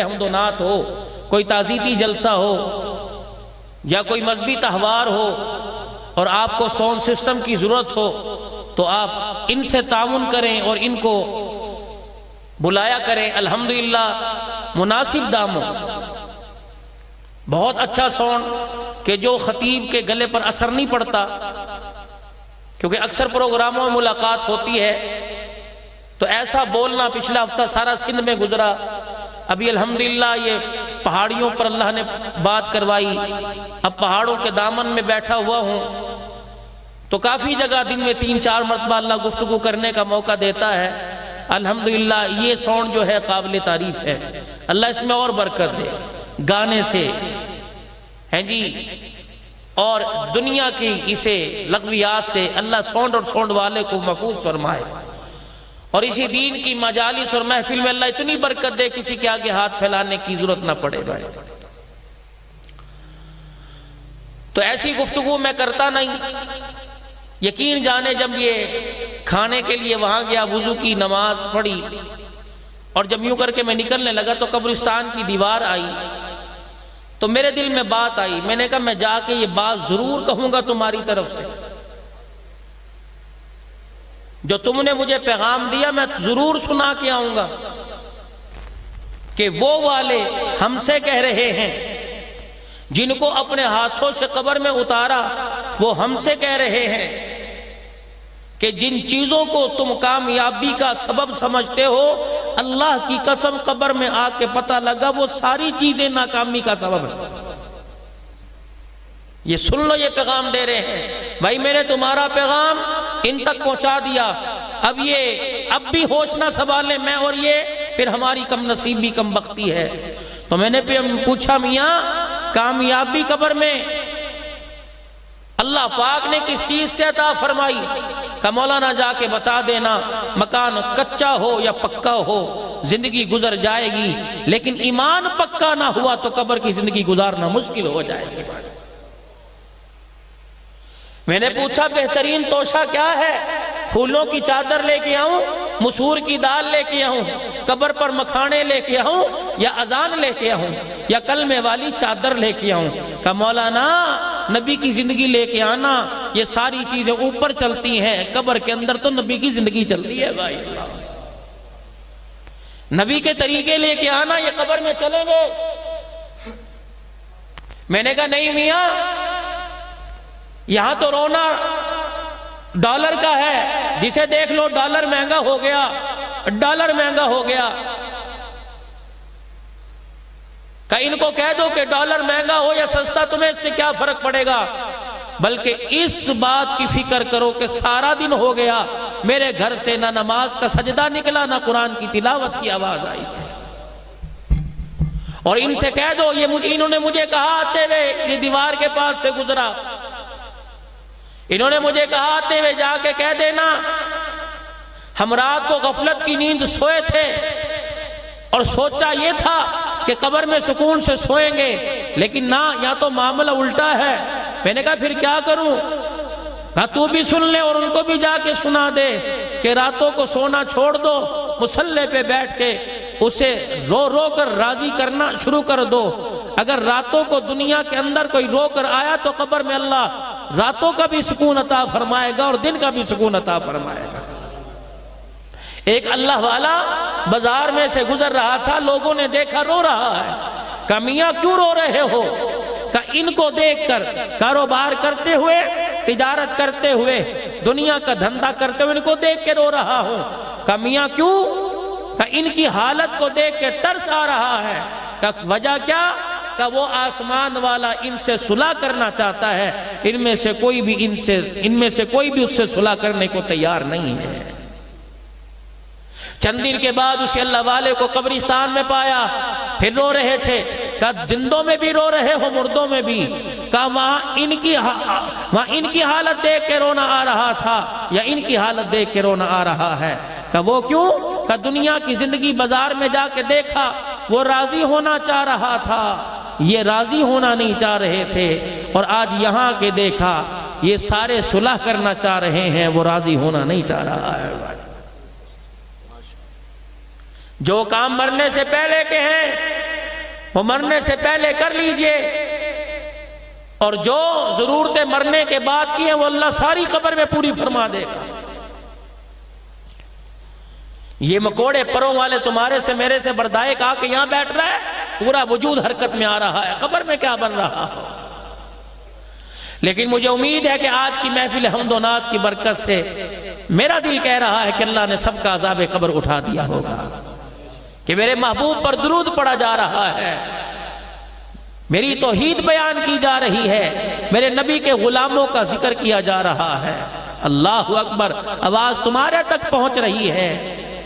حمد و نعت ہو، کوئی تعزیتی جلسہ ہو یا کوئی مذہبی تہوار ہو اور آپ کو ساؤنڈ سسٹم کی ضرورت ہو تو آپ ان سے تعاون کریں اور ان کو بلایا کریں۔ الحمدللہ مناسب داموں، بہت اچھا ساؤنڈ کہ جو خطیب کے گلے پر اثر نہیں پڑتا، کیونکہ اکثر پروگراموں میں ملاقات ہوتی ہے تو ایسا بولنا پچھلا ہفتہ سارا سندھ میں گزرا، ابھی الحمدللہ یہ پہاڑیوں پر اللہ نے بات کروائی، اب پہاڑوں کے دامن میں بیٹھا ہوا ہوں تو کافی جگہ دن میں 3-4 مرتبہ اللہ گفتگو کرنے کا موقع دیتا ہے۔ الحمدللہ یہ ساؤنڈ جو ہے قابل تعریف ہے، اللہ اس میں اور برکت دے، گانے سے ہیں جی اور دنیا کی اسے لغویات سے اللہ ساؤنڈ اور ساؤنڈ والے کو محفوظ فرمائے، اور اسی دین کی مجالس اور محفل میں اللہ اتنی برکت دے کسی کے آگے ہاتھ پھیلانے کی ضرورت نہ پڑے بھائی۔ تو ایسی گفتگو میں کرتا نہیں، یقین جانے جب یہ کھانے کے لیے وہاں گیا، وضو کی نماز پڑھی اور جب یوں کر کے میں نکلنے لگا تو قبرستان کی دیوار آئی تو میرے دل میں بات آئی، میں نے کہا میں جا کے یہ بات ضرور کہوں گا تمہاری طرف سے، جو تم نے مجھے پیغام دیا میں ضرور سنا کے آؤں گا کہ وہ والے ہم سے کہہ رہے ہیں جن کو اپنے ہاتھوں سے قبر میں اتارا، وہ ہم سے کہہ رہے ہیں کہ جن چیزوں کو تم کامیابی کا سبب سمجھتے ہو، اللہ کی قسم قبر میں آ کے پتہ لگا وہ ساری چیزیں ناکامی کا سبب ہے۔ یہ سن لو، یہ پیغام دے رہے ہیں بھائی، میں نے تمہارا پیغام ان تک پہنچا دیا، اب بھی ہوش نہ سنبھالیں میں اور یہ، پھر ہماری کم نصیبی کم بختی ہے۔ تو میں نے پوچھا میاں کامیابی قبر میں اللہ پاک نے کس چیز سے عطا فرمائی؟ کہ مولانا جا کے بتا دینا، مکان کچا ہو یا پکا ہو زندگی گزر جائے گی، لیکن ایمان پکا نہ ہوا تو قبر کی زندگی گزارنا مشکل ہو جائے گی۔ میں نے پوچھا بہترین توشہ کیا ہے؟ پھولوں کی چادر لے کے آؤں، مسور کی دال لے کے آؤں، قبر پر مکھانے لے کے آؤں، یا اذان لے کے آؤں، یا کلمے والی چادر لے کے آؤں؟ کہ مولانا نبی کی زندگی لے کے آنا، یہ ساری چیزیں اوپر چلتی ہیں، قبر کے اندر تو نبی کی زندگی چلتی ہے بھائی۔ نبی کے طریقے لے کے آنا، یہ قبر میں چلیں گے؟ میں نے کہا نہیں میاں، یہاں تو رونا ڈالر کا ہے، جسے دیکھ لو ڈالر مہنگا ہو گیا، ڈالر مہنگا ہو گیا۔ کہ ان کو کہہ دو کہ ڈالر مہنگا ہو یا سستا تمہیں اس سے کیا فرق پڑے گا، بلکہ اس بات کی فکر کرو کہ سارا دن ہو گیا میرے گھر سے نہ نماز کا سجدہ نکلا، نہ قرآن کی تلاوت کی آواز آئی۔ اور ان سے کہہ دو، انہوں نے مجھے کہا آتے ہوئے، یہ دیوار کے پاس سے گزرا، انہوں نے مجھے کہا آتے ہوئے جا کے کہہ دینا ہم رات کو غفلت کی نیند سوئے تھے اور سوچا یہ تھا کہ قبر میں سکون سے سوئیں گے، لیکن نہ، یا تو معاملہ الٹا ہے۔ میں نے کہا پھر کیا کروں؟ کہا تو بھی سن لے اور ان کو بھی جا کے سنا دے کہ راتوں کو سونا چھوڑ دو، مصلی پہ بیٹھ کے اسے رو رو کر راضی کرنا شروع کر دو۔ اگر راتوں کو دنیا کے اندر کوئی رو کر آیا تو قبر میں اللہ راتوں کا بھی سکون عطا فرمائے گا اور دن کا بھی سکون عطا فرمائے گا۔ ایک اللہ والا بازار میں سے گزر رہا تھا، لوگوں نے دیکھا رو رہا ہے۔ کہا میاں کیوں رو رہے ہو؟ کہا ان کو دیکھ کر کاروبار کرتے ہوئے، تجارت کرتے ہوئے، دنیا کا دھندا کرتے ہوئے ان کو دیکھ کے رو رہا ہوں۔ کہا میاں کیوں؟ کہا ان کی حالت کو دیکھ کے ترس آ رہا ہے۔ کہا وجہ کیا؟ کہ وہ آسمان والا ان سے صلح کرنا چاہتا ہے، ان میں سے کوئی بھی اس سے صلح کرنے کو تیار نہیں ہے۔ چند دن کے بعد اسی اللہ والے کو قبرستان میں پایا، پھر رو رہے تھے۔ کہا زندوں میں بھی رو رہے ہو، مردوں میں بھی؟ کہا وہاں ان کی حالت دیکھ کے رونا آ رہا تھا یا ان کی حالت دیکھ کے رونا آ رہا ہے؟ کہا وہ کیوں؟ کہا دنیا کی زندگی بازار میں جا کے دیکھا، وہ راضی ہونا چاہ رہا تھا، یہ راضی ہونا نہیں چاہ رہے تھے، اور آج یہاں کے دیکھا یہ سارے صلح کرنا چاہ رہے ہیں، وہ راضی ہونا نہیں چاہ رہا ہے۔ جو کام مرنے سے پہلے کے ہیں وہ مرنے سے پہلے کر لیجئے، اور جو ضرورتیں مرنے کے بعد کی ہیں وہ اللہ ساری قبر میں پوری فرما دے گا۔ یہ مکوڑے پروں والے تمہارے سے میرے سے بردائے کہا کہ یہاں بیٹھ رہا ہے، پورا وجود حرکت میں آ رہا ہے، قبر میں کیا بن رہا ہو۔ لیکن مجھے امید ہے کہ آج کی محفل حمد و نعت کی برکت سے میرا دل کہہ رہا ہے کہ اللہ نے سب کا عذاب قبر اٹھا دیا ہوگا، کہ میرے محبوب پر درود پڑا جا رہا ہے، میری توحید بیان کی جا رہی ہے، میرے نبی کے غلاموں کا ذکر کیا جا رہا ہے۔ اللہ اکبر، آواز تمہارے تک پہنچ رہی ہے،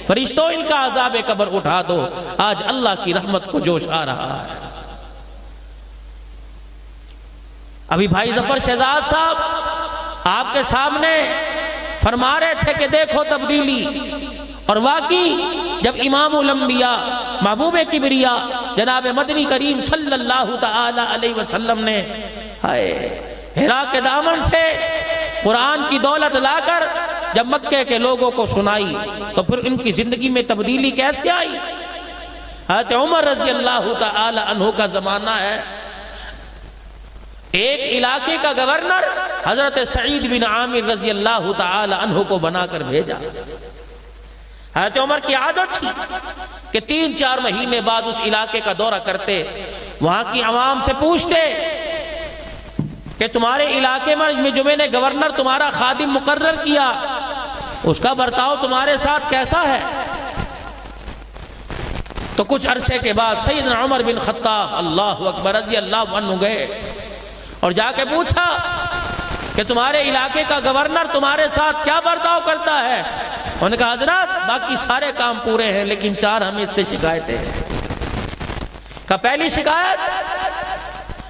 فرشتوں ان کا عذاب قبر اٹھا دو، آج اللہ کی رحمت کو جوش آ رہا ہے۔ ابھی بھائی ظفر شہزاد صاحب آپ کے سامنے فرما رہے تھے کہ دیکھو تبدیلی، اور واقعی جب امام الانبیاء محبوب کبریا جناب مدنی کریم صلی اللہ تعالی علیہ وسلم نے حرا کے دامن سے قرآن کی دولت لا کر جب مکے کے لوگوں کو سنائی تو پھر ان کی زندگی میں تبدیلی کیسے آئی؟ حضرت عمر رضی اللہ تعالی عنہ کا زمانہ ہے، ایک علاقے کا گورنر حضرت سعید بن عامر رضی اللہ تعالی عنہ کو بنا کر بھیجا۔ حضرت عمر کی عادت تھی کہ 3-4 مہینے بعد اس علاقے کا دورہ کرتے، وہاں کی عوام سے پوچھتے کہ تمہارے علاقے میں جو میں نے گورنر تمہارا خادم مقرر کیا اس کا برتاؤ تمہارے ساتھ کیسا ہے؟ تو کچھ عرصے کے بعد سیدنا عمر بن خطاب اللہ اکبر رضی اللہ عنہ گئے اور جا کے پوچھا کہ تمہارے علاقے کا گورنر تمہارے ساتھ کیا برتاؤ کرتا ہے؟ انہوں نے کہا حضرات باقی سارے کام پورے ہیں لیکن 4 ہمیں اس سے شکایتیں ہیں۔ کہ پہلی شکایت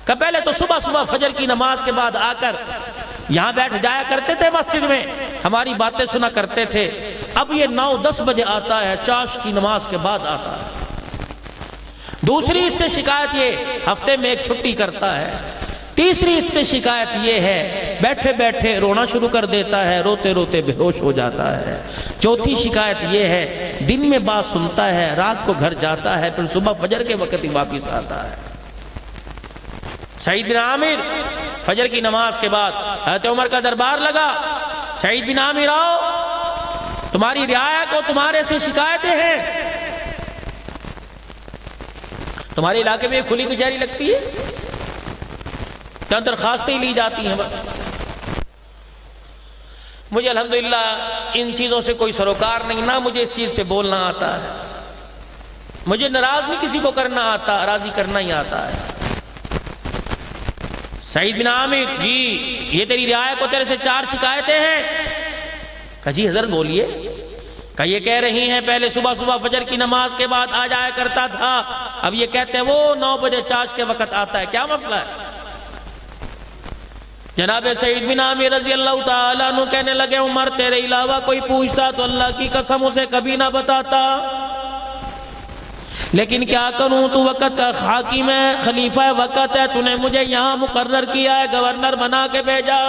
کہ پہلے تو صبح صبح فجر کی نماز کے بعد آ کر یہاں بیٹھ جایا کرتے تھے مسجد میں، ہماری باتیں سنا کرتے تھے، اب یہ 9-10 بجے آتا ہے، چاش کی نماز کے بعد آتا ہے۔ دوسری اس سے شکایت یہ ہفتے میں ایک چھٹی کرتا ہے۔ تیسری اس سے شکایت یہ ہے بیٹھے بیٹھے رونا شروع کر دیتا ہے، روتے روتے بے ہوش ہو جاتا ہے۔ چوتھی شکایت یہ ہے دن میں بات سنتا ہے، رات کو گھر جاتا ہے، پھر صبح فجر کے وقت ہی واپس آتا ہے۔ سعید بن عامر فجر کی نماز کے بعد حضرت عمر کا دربار لگا، سعید بن عامر آؤ، تمہاری رعایا کو تمہارے سے شکایتیں ہیں۔ تمہارے علاقے میں کھلی کچہری لگتی ہے، چند درخواستیں لی جاتی ہیں بس۔ مجھے الحمدللہ ان چیزوں سے کوئی سروکار نہیں، نہ مجھے اس چیز پہ بولنا آتا ہے، مجھے ناراض نہیں کسی کو کرنا آتا، راضی کرنا ہی آتا ہے۔ سعید بن عامر جی یہ تیری رعایا کو تیرے سے 4 شکایتیں ہیں۔ کہا جی حضرت بولیے۔ کہ یہ کہہ رہی ہیں پہلے صبح صبح فجر کی نماز کے بعد آ جایا کرتا تھا، اب یہ کہتے ہیں وہ 9 بجے چاش کے وقت آتا ہے، کیا مسئلہ ہے؟ جناب سعید بن عامر رضی اللہ تعالیٰ عنہ کہنے لگے عمر تیرے علاوہ کوئی پوچھتا تو اللہ کی قسم اسے کبھی نہ بتاتا، لیکن کیا کروں تو وقت کا حاکم ہے، خلیفہ وقت ہے، تو نے مجھے یہاں مقرر کیا ہے، گورنر بنا کے بھیجا۔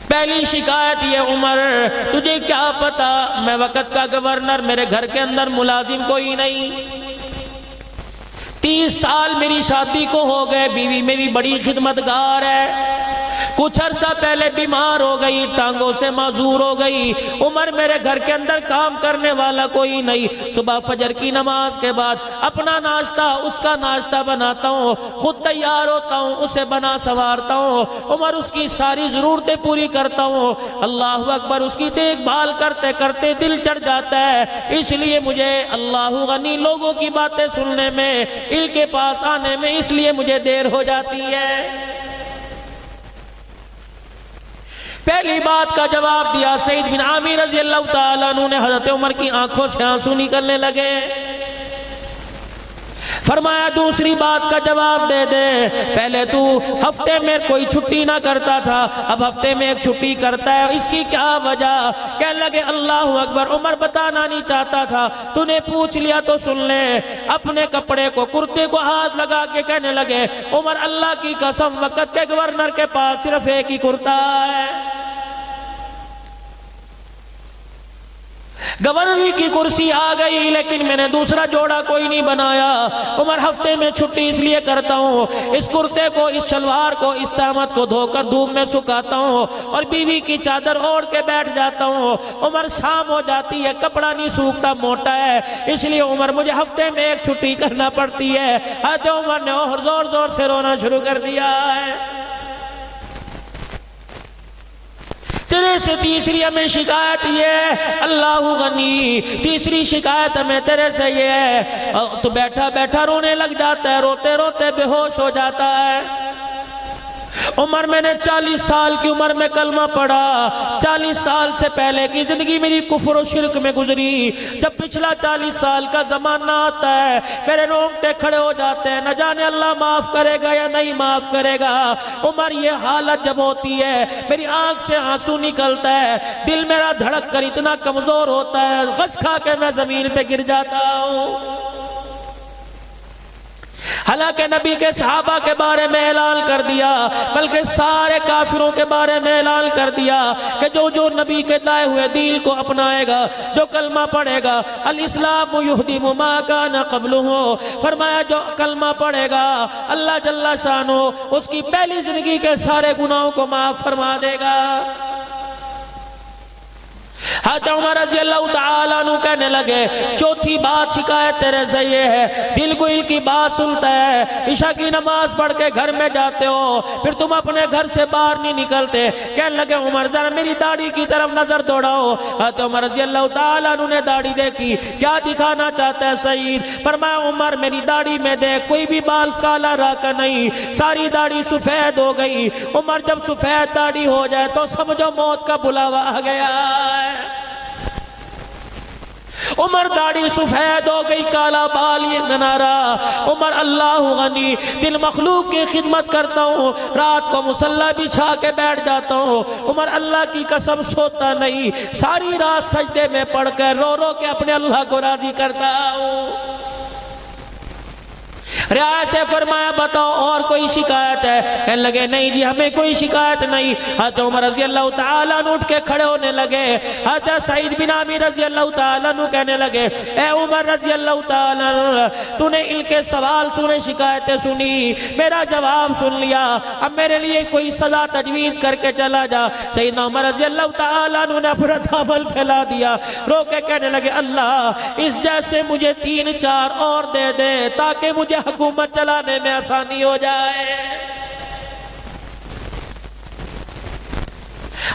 پہلی شکایت یہ عمر تجھے کیا پتا میں وقت کا گورنر، میرے گھر کے اندر ملازم کوئی نہیں، 30 سال میری شادی کو ہو گئے، بیوی میری بڑی خدمتگار ہے، کچھ عرصہ پہلے بیمار ہو گئی، ٹانگوں سے معذور ہو گئی، عمر میرے گھر کے اندر کام کرنے والا کوئی نہیں، صبح فجر کی نماز کے بعد اپنا ناشتہ اس کا ناشتہ بناتا ہوں، خود تیار ہوتا ہوں، اسے بنا سنوارتا ہوں، عمر اس کی ساری ضرورتیں پوری کرتا ہوں، اللہ اکبر اس کی دیکھ بھال کرتے کرتے دل چڑھ جاتا ہے، اس لیے مجھے اللہ غنی لوگوں کی باتیں سننے میں، ان کے پاس آنے میں اس لیے مجھے دیر ہو جاتی ہے۔ پہلی بات کا جواب دیا سعید بن عامر رضی اللہ تعالیٰ عنہ نے، حضرت عمر کی آنکھوں سے آنسو نکلنے لگے، فرمایا دوسری بات کا جواب دے دے، پہلے تو ہفتے میں کوئی چھٹی نہ کرتا تھا، اب ہفتے میں ایک چھٹی کرتا ہے، اس کی کیا وجہ؟ کہنے لگے اللہ اکبر، عمر بتانا نہیں چاہتا تھا، تو نے پوچھ لیا تو سن لے۔ اپنے کپڑے کو کرتے کو ہاتھ لگا کے کہنے لگے عمر اللہ کی قسم وقت کے گورنر کے پاس صرف ایک ہی کرتا ہے، گورنری کی کرسی آ گئی لیکن میں نے دوسرا جوڑا کوئی نہیں بنایا۔ عمر ہفتے میں چھٹی اس لیے کرتا ہوں، اس کرتے کو، اس شلوار کو، اس تہمت کو دھو کر دھوپ میں سکھاتا ہوں اور بیوی کی چادر اوڑھ کے بیٹھ جاتا ہوں۔ عمر شام ہو جاتی ہے، کپڑا نہیں سوکھتا، موٹا ہے، اس لیے عمر مجھے ہفتے میں ایک چھٹی کرنا پڑتی ہے۔ حضرت عمر نے اور زور زور سے رونا شروع کر دیا ہے۔ تیرے سے تیسری ہمیں شکایت یہ ہے اللہ غنی، تیسری شکایت ہمیں تیرے سے یہ ہے تو بیٹھا بیٹھا رونے لگ جاتا ہے، روتے روتے بے ہوش ہو جاتا ہے۔ عمر میں نے 40 سال کی عمر میں کلمہ پڑھا، 40 سال سے پہلے کی زندگی میری کفر و شرک میں گزری۔ جب پچھلا 40 سال کا زمانہ آتا ہے میرے رونگٹے کھڑے ہو جاتے ہیں، نہ جانے اللہ معاف کرے گا یا نہیں معاف کرے گا۔ عمر یہ حالت جب ہوتی ہے میری آنکھ سے آنسو نکلتا ہے، دل میرا دھڑک کر اتنا کمزور ہوتا ہے، غش کھا کے میں زمین پہ گر جاتا ہوں۔ حالانکہ نبی کے صحابہ کے بارے میں اعلان کر دیا، بلکہ سارے کافروں کے بارے میں اعلان کر دیا کہ جو نبی کے لائے ہوئے دین کو اپنائے گا، جو کلمہ پڑھے گا، الاسلام یہدم ما کان قبلہ، فرمایا جو کلمہ پڑھے گا اللہ جل شانہ اس کی پہلی زندگی کے سارے گناہوں کو معاف فرما دے گا۔ حضرت عمر رضی اللہ تعالیٰ عنہ کہنے لگے چوتھی بات شکایت تیرے سے یہ ہے، دل کو دل کی بات سنتا ہے، عشاء کی نماز پڑھ کے گھر میں جاتے ہو پھر تم اپنے گھر سے باہر نہیں نکلتے۔ کہنے لگے عمر ذرا میری داڑھی کی طرف نظر دوڑاؤ۔ حضرت عمر رضی اللہ تعالیٰ عنہ نے داڑھی دیکھی، کیا دکھانا چاہتا ہے سعید؟ فرمایا عمر میری داڑھی میں دیکھ کوئی بھی بال کالا راکا نہیں، ساری داڑھی سفید ہو گئی۔ عمر جب سفید داڑھی ہو جائے تو سمجھو موت کا بلاوا آ گیا ہے۔ عمر داڑھی سفید ہو گئی، کالا بال یہ ننارا۔ عمر اللہ غنی، دل مخلوق کی خدمت کرتا ہوں، رات کو مصلی بچھا کے بیٹھ جاتا ہوں، عمر اللہ کی قسم سوتا نہیں، ساری رات سجدے میں پڑھ کر رو رو کے اپنے اللہ کو راضی کرتا ہوں۔ رعایا سے فرمایا بتاؤ اور کوئی شکایت ہے؟ کہنے لگے نہیں جی ہمیں کوئی شکایت نہیں۔ حضرت عمر رضی اللہ تعالیٰ عنہ اٹھ کے کھڑے ہونے لگے۔ حضرت سعید بن عامر رضی اللہ تعالیٰ عنہ کہنے لگے اے عمر رضی اللہ تعالیٰ عنہ، تو نے ان کے سوال سنے، شکایتیں سنی، میرا جواب سن لیا، اب میرے لیے کوئی سزا تجویز کر کے چلا جا۔ سیدنا عمر رضی اللہ تعالیٰ عنہ نے اپنا دامن پھیلا دیا، رو کے کہنے لگے اللہ اس جیسے مجھے 3-4 اور دے دے تاکہ مجھے حکومت چلانے میں آسانی ہو جائے۔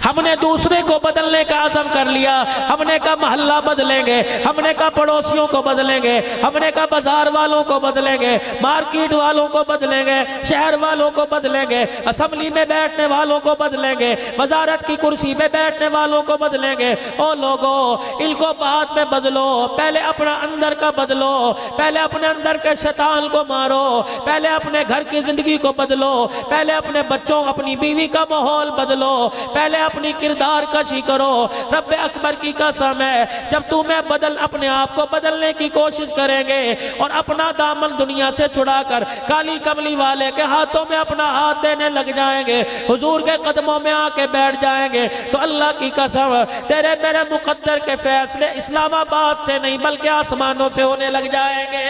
ہم نے دوسرے کو بدلنے کا عزم کر لیا، ہم نے کہا محلہ بدلیں گے، ہم نے کہا پڑوسیوں کو بدلیں گے، ہم نے کہا بازار والوں کو بدلیں گے، مارکیٹ والوں کو بدلیں گے، شہر والوں کو بدلیں گے، اسمبلی میں بیٹھنے والوں کو بدلیں گے، وزارت کی کرسی میں بیٹھنے والوں کو بدلیں گے۔ او لوگو ان کو بعد میں بدلو، پہلے اپنا اندر کا بدلو، پہلے اپنے اندر کے شیطان کو مارو، پہلے اپنے گھر کی زندگی کو بدلو، پہلے اپنے بچوں اپنی بیوی کا ماحول بدلو، پہلے اپنی کردار کشی کرو۔ رب اکبر کی قسم ہے جب تمہیں بدل اپنے آپ کو بدلنے کی کوشش کریں گے اور اپنا دامن دنیا سے چھڑا کر کالی کملی والے کے ہاتھوں میں اپنا ہاتھ دینے لگ جائیں گے، حضور کے قدموں میں آ کے بیٹھ جائیں گے، تو اللہ کی قسم تیرے میرے مقدر کے فیصلے اسلام آباد سے نہیں بلکہ آسمانوں سے ہونے لگ جائیں گے۔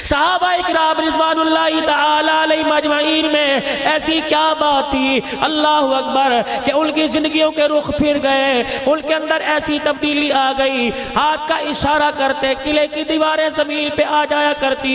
صحابہ اکرام رضوان اللہ تعالی علیہم اجمعین میں ایسی کیا بات تھی اللہ اکبر کہ ان کی زندگیوں کے رخ پھر گئے، ان کے اندر ایسی تبدیلی آ گئی، ہاتھ کا اشارہ کرتے قلعے کی دیواریں زمین پہ آ جایا کرتی،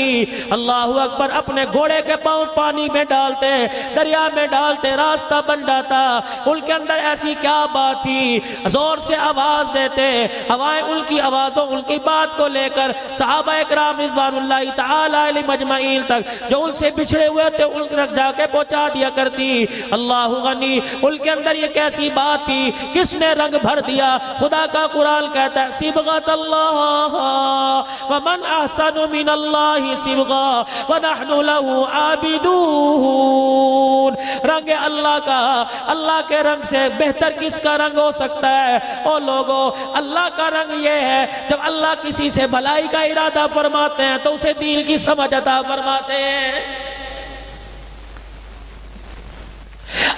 اللہ اکبر اپنے گھوڑے کے پاؤں پانی میں ڈالتے، دریا میں ڈالتے، راستہ بن جاتا۔ ان کے اندر ایسی کیا بات تھی، زور سے آواز دیتے، ہوائیں ان کی آوازوں ان کی بات کو لے کر صحابہ اکرام رضوان اللہ تعالی علیہم اجمعین تک جو ان سے بچھڑے ہوئے تھے ان تک جا کے پہنچا دیا کرتی۔ اللہ غنی ان کے اندر یہ کیسی بات تھی، کس نے رنگ بھر دیا؟ خدا کا قرآن کہتا ہے صبغۃ اللہ ومن احسن من اللہ صبغا ونحن له عابدون۔ رنگ اللہ کا، اللہ کے رنگ سے بہتر کس کا رنگ ہو سکتا ہے؟ او لوگو اللہ کا رنگ یہ ہے جب اللہ کسی سے بھلائی کا ارادہ فرماتے ہیں تو اسے دین کی سمجھ عطا فرماتے ہیں۔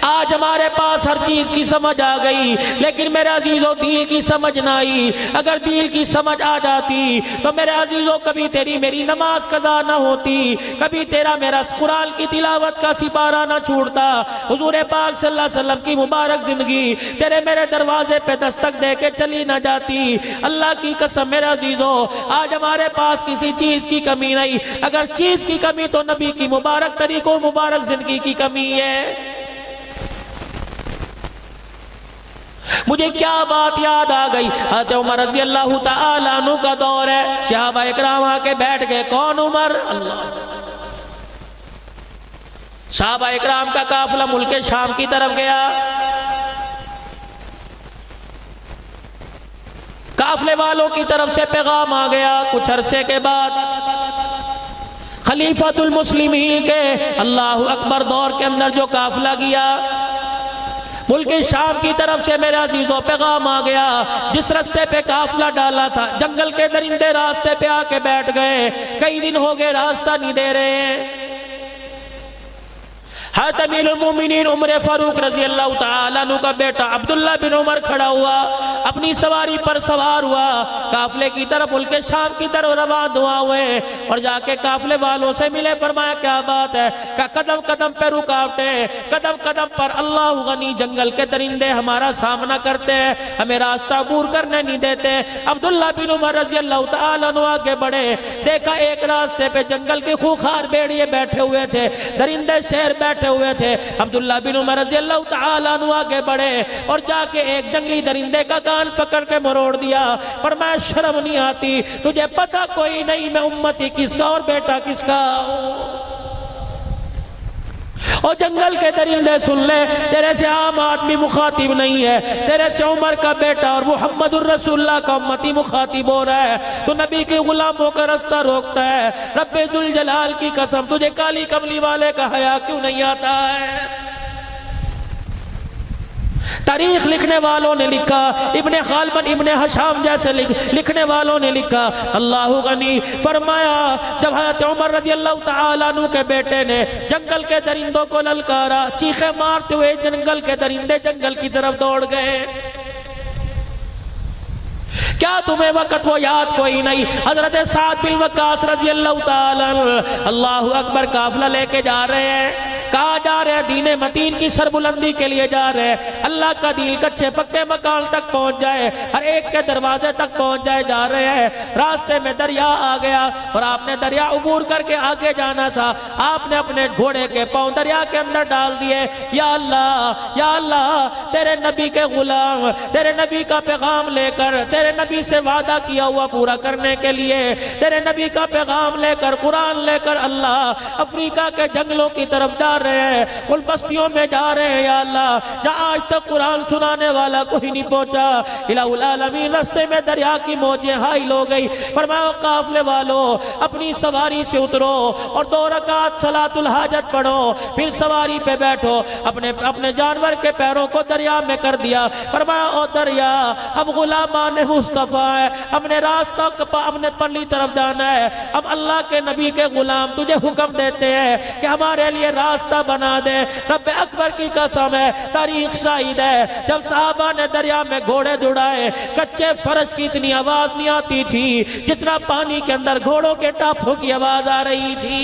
آج ہمارے پاس ہر چیز کی سمجھ آ گئی، لیکن میرے عزیزوں دین کی سمجھ نہ آئی۔ اگر دین کی سمجھ آ جاتی تو میرے عزیزوں کبھی تیری میری نماز قضا نہ ہوتی، کبھی تیرا میرا قرآن کی تلاوت کا سپارہ نہ چھوڑتا۔ حضور پاک صلی اللہ علیہ وسلم کی مبارک زندگی تیرے میرے دروازے پہ دستک دے کے چلی نہ جاتی۔ اللہ کی قسم میرے عزیزوں آج ہمارے پاس کسی چیز کی کمی نہیں، اگر چیز کی کمی تو نبی کی مبارک طریقوں مبارک زندگی کی کمی ہے۔ مجھے کیا بات یاد آ گئی، حضرت عمر رضی اللہ تعالیٰ عنہ کا دور ہے، صحابہ اکرام آ کے بیٹھ گئے۔ کون عمر؟ اللہ۔ صحابہ اکرام کا قافلہ ملک شام کی طرف گیا، قافلے والوں کی طرف سے پیغام آ گیا۔ کچھ عرصے کے بعد خلیفۃ المسلمین کے اللہ اکبر دور کے اندر جو قافلہ گیا ملک شام کی طرف سے، میرے عزیزوں پیغام آ گیا۔ جس راستے پہ قافلہ ڈالا تھا جنگل کے درندے راستے پہ آ کے بیٹھ گئے، کئی دن ہو گئے راستہ نہیں دے رہے ہیں۔ حضرت امیر المومنین عمر فاروق رضی اللہ تعالیٰ عنہ کا بیٹا عبداللہ بن عمر کھڑا ہوا، اپنی سواری پر سوار ہوا، قافلے کی طرف ملک شام کی طرف روان ہوئے اور جا کے قافلے والوں سے ملے۔ فرمایا کیا بات ہے؟ کہ قدم قدم پہ رکاوٹیں، قدم قدم پر اللہ غنی جنگل کے درندے ہمارا سامنا کرتے ہیں، ہمیں راستہ عبور کرنے نہیں دیتے۔ عبداللہ بن عمر رضی اللہ تعالیٰ عنہ آگے بڑھے، دیکھا ایک راستے پہ جنگل کے خوخار بھیڑیے بیٹھے ہوئے تھے، درندے شیر بیٹھے ہوئے تھے۔ عبداللہ بن عمر رضی اللہ تعالیٰ عنہ آگے بڑھے اور جا کے ایک جنگلی درندے کا کان پکڑ کے مروڑ دیا۔ فرمایا شرم نہیں آتی تجھے؟ پتہ کوئی نہیں میں امتی کس کا اور بیٹا کس کا ہوں؟ اور جنگل کے درندے سن لے، تیرے سے عام آدمی مخاطب نہیں ہے، تیرے سے عمر کا بیٹا اور محمد الرسول اللہ کا امتی مخاطب ہو رہا ہے۔ تو نبی کے غلاموں کا راستہ روکتا ہے۔ رب ذوالجلال کی قسم تجھے کالی کملی والے کا حیا کیوں نہیں آتا ہے؟ تاریخ لکھنے والوں نے لکھا، ابن خالبن ابن حشام جیسے لکھنے والوں نے لکھا، اللہ غنی فرمایا جب حضرت عمر رضی اللہ تعالیٰ عنہ کے بیٹے نے جنگل کے درندوں کو للکارا، چیخیں مارتے ہوئے جنگل کے درندے جنگل کی طرف دوڑ گئے۔ کیا تمہیں وقت وہ یاد کوئی نہیں؟ حضرت سعد بن وقاص رضی اللہ تعالیٰ عنہ اللہ اکبر قافلہ لے کے جا رہے ہیں۔ کہاں جا رہے ہیں؟ دین متین کی سربلندی کے لیے جا رہے ہیں، اللہ کا دین کچھے پکے مکان تک پہنچ جائے، ہر ایک کے دروازے تک پہنچ جائے، جا رہے ہیں۔ راستے میں دریا آ گیا اور آپ نے دریا عبور کر کے آگے جانا تھا، آپ نے اپنے گھوڑے کے پاؤں دریا کے اندر ڈال دیے۔ یا اللہ تیرے نبی کے غلام تیرے نبی کا پیغام لے کر، تیرے نبی سے وعدہ کیا ہوا پورا کرنے کے لیے، تیرے نبی کا پیغام لے کر، قرآن لے کر اللہ افریقہ کے جنگلوں کی طرف جا رہے ہیں، ان بستیوں میں جا رہے ہیں۔ یا اللہ جہاں آج تک قرآن سنانے والا کوئی نہیں پہنچا، الہ العالمین راستے میں دریا کی موجیں حائل ہو گئی۔ فرمایا قافلے والوں اپنی سواری سے اترو اور 2 رکعت صلاۃ الحاجت پڑھو، پھر سواری پہ بیٹھو۔ اپنے جانور کے پیروں کو دریا میں کر دیا۔ فرمایا او دریا اب غلامان مصطفیٰ ہے، اپنے راستہ اپنے پرلی طرف جانا ہے، اب اللہ کے نبی کے غلام تجھے حکم دیتے ہیں کہ ہمارے لیے راستہ بنا دے۔ رب اکبر کی قسم ہے، تاریخ شاہد ہے، جب صحابہ نے دریا میں گھوڑے دوڑائے، کچے فرش کی اتنی آواز نہیں آتی تھی جتنا پانی کے اندر گھوڑوں کے ٹاپوں کی آواز آ رہی تھی۔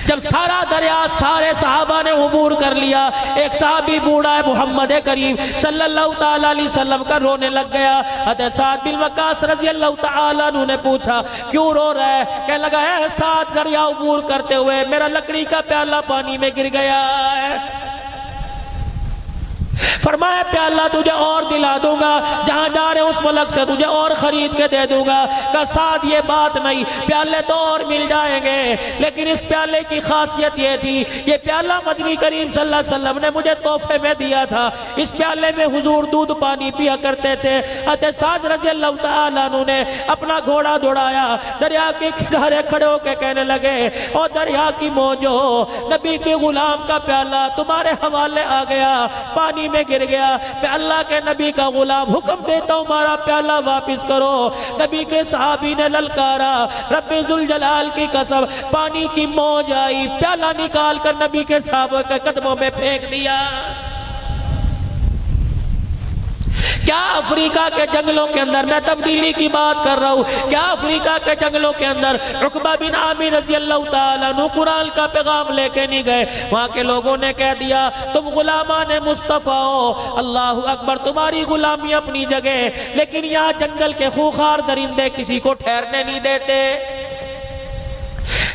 جب سارا دریا سارے صحابہ نے عبور کر لیا، ایک صحابی بوڑھا ہے محمد کریم صلی اللہ تعالیٰ علیہ وسلم کا رونے لگ گیا۔ حضرت سعد بن وقاص رضی اللہ تعالیٰ عنہ نے پوچھا کیوں رو رہا ہے؟ کہنے لگا ہے سعد دریا عبور کرتے ہوئے میرا لکڑی کا پیالہ پانی میں گر گیا ہے۔ فرمایا پیالہ تجھے اور دلا دوں گا، جہاں جا رہے اس ملک سے تجھے اور خرید کے دے دوں گا۔ کہ ساتھ یہ بات نہیں، پیالے تو اور مل جائیں گے، لیکن اس پیالے کی خاصیت یہ تھی، یہ پیالہ مدنی کریم صلی اللہ علیہ وسلم نے مجھے تحفے میں دیا تھا، اس پیالے میں حضور دودھ پانی پیا کرتے تھے۔ حضرت سعد رضی اللہ تعالیٰ عنہ نے اپنا گھوڑا دوڑایا، دریا کے کنارے کھڑے ہو کے کہنے لگے او دریا کی موجو، نبی کے غلام کا پیالہ تمہارے حوالے آ گیا، پانی میں میں گر گیا، میں اللہ کے نبی کا غلام حکم دیتا ہوں ہمارا پیالہ واپس کرو۔ نبی کے صحابی نے للکارا، رب ذوالجلال کی قسم، پانی کی موج آئی، پیالہ نکال کر نبی کے صحابہ کے قدموں میں پھینک دیا۔ کیا افریقہ کے جنگلوں کے اندر، میں تبدیلی کی بات کر رہا ہوں، کیا افریقہ کے جنگلوں کے اندر عقبہ بن عامر رضی اللہ تعالیٰ عنہ قرآن کا پیغام لے کے نہیں گئے؟ وہاں کے لوگوں نے کہہ دیا تم غلامان مصطفیٰ ہو، اللہ اکبر، تمہاری غلامی اپنی جگہ، لیکن یہاں جنگل کے خوخار درندے کسی کو ٹھہرنے نہیں دیتے۔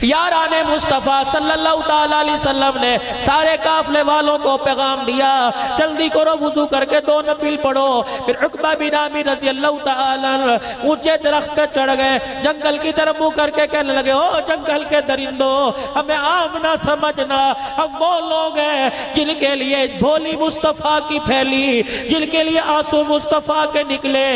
یاران مصطفیٰ صلی اللہ تعالیٰ علیہ وسلم نے سارے قافلے والوں کو پیغام دیا، جلدی کرو وضو کر کے 2 نفل پڑھو۔ پھر عقبہ بن عامر رضی اللہ تعالیٰ عنہ اونچے درخت پہ چڑھ گئے، جنگل کی طرف منہ کر کے کہنے لگے او جنگل کے درندوں، ہمیں عام نہ سمجھنا، ہم وہ لوگ ہیں جن کے لیے بھولی مصطفیٰ کی پھیلی، جن کے لیے آنسو مصطفیٰ کے نکلے،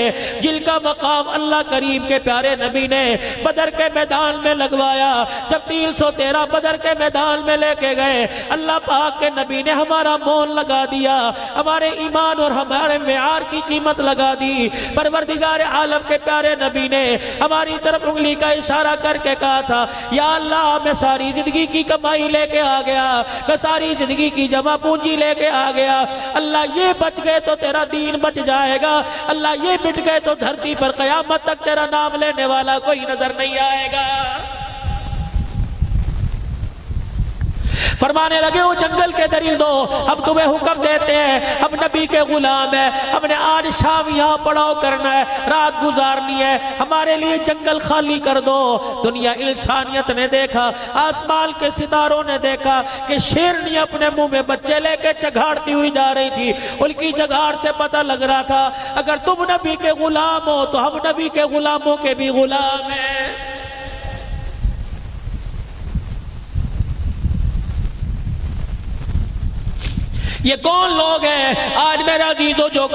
جن کا مقام اللہ کریم کے پیارے نبی نے بدر کے میدان میں لگوایا۔ جب 313 بدر کے میدان میں لے کے گئے، اللہ پاک کے نبی نے ہمارا مول لگا دیا، ہمارے ایمان اور ہمارے معیار کی قیمت لگا دی۔ پروردگار عالم کے پیارے نبی نے ہماری طرف انگلی کا اشارہ کر کے کہا تھا یا اللہ میں ساری زندگی کی کمائی لے کے آ گیا، میں ساری زندگی کی جمع پونجی لے کے آ گیا، اللہ یہ بچ گئے تو تیرا دین بچ جائے گا، اللہ یہ مٹ گئے تو دھرتی پر قیامت تک تیرا نام لینے والا کوئی نظر نہیں آئے گا۔ فرمانے لگے وہ جنگل کے درندوں، ہم تمہیں حکم دیتے ہیں، ہم نبی کے غلام ہیں، ہم نے آج شام یہاں پڑاؤ کرنا ہے، رات گزارنی ہے، ہمارے لیے جنگل خالی کر دو۔ دنیا انسانیت نے دیکھا، آسمان کے ستاروں نے دیکھا کہ شیرنی اپنے منہ میں بچے لے کے چگھاڑتی ہوئی جا رہی تھی، ان کی چگھاڑ سے پتہ لگ رہا تھا اگر تم نبی کے غلام ہو تو ہم نبی کے غلاموں کے بھی غلام ہیں۔ یہ کون لوگ ہیں آج میرے عزیزو جو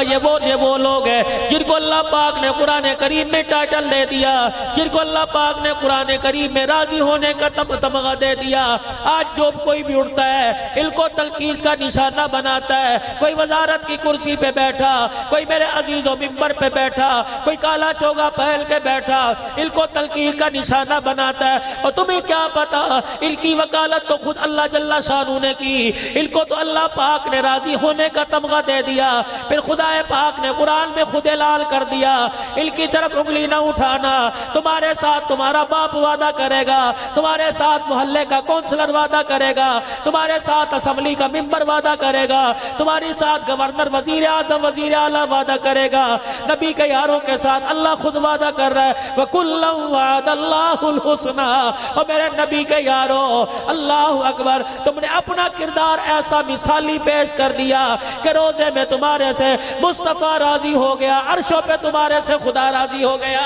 یہ وہ لوگ ہیں جن کو اللہ پاک نے قرآن کریم میں ٹائٹل دے دیا، جن کو اللہ پاک نے قرآن کریم میں راضی ہونے کا تمغہ دے دیا۔ آج جو کوئی بھی اٹھتا ہے ان کو تنقید کا نشانہ بناتا ہے، کوئی وزارت کی کرسی پہ بیٹھا، کوئی میرے عزیزو ممبر پہ بیٹھا، کوئی کالا چوگا پہن کے بیٹھا، ان کو تنقید کا نشانہ بناتا ہے۔ اور تمہیں کیا پتا ان کی وکالت تو خود اللہ جل شانہ نے کی، ان کو تو اللہ پاک نے راضی ہونے کا تمغہ دے دیا، پھر خدا پاک نے قرآن میں خود اعلان کر دیا ان کی طرف انگلی نہ اٹھانا، تمہارے ساتھ تمہارا باپ وعدہ کرے گا، تمہارے ساتھ محلے کا کونسلر وعدہ کرے گا، تمہارے ساتھ اسمبلی کا ممبر وعدہ کرے گا، تمہاری ساتھ گورنر وزیر اعظم وزیر اعلیٰ وعدہ کرے گا، نبی کے یاروں کے ساتھ اللہ خود وعدہ کر رہا ہے وَكُلًّا وَعَدَ اللَّهُ الْحُسْنَى۔ اور میرے نبی کے یاروں اللہ اکبر، تم نے اپنا کردار ایسا مثالی پیش کر دیا کہ روزے میں تمہارے سے مصطفیٰ راضی ہو گیا، عرشوں پہ تمہارے سے خدا راضی ہو گیا۔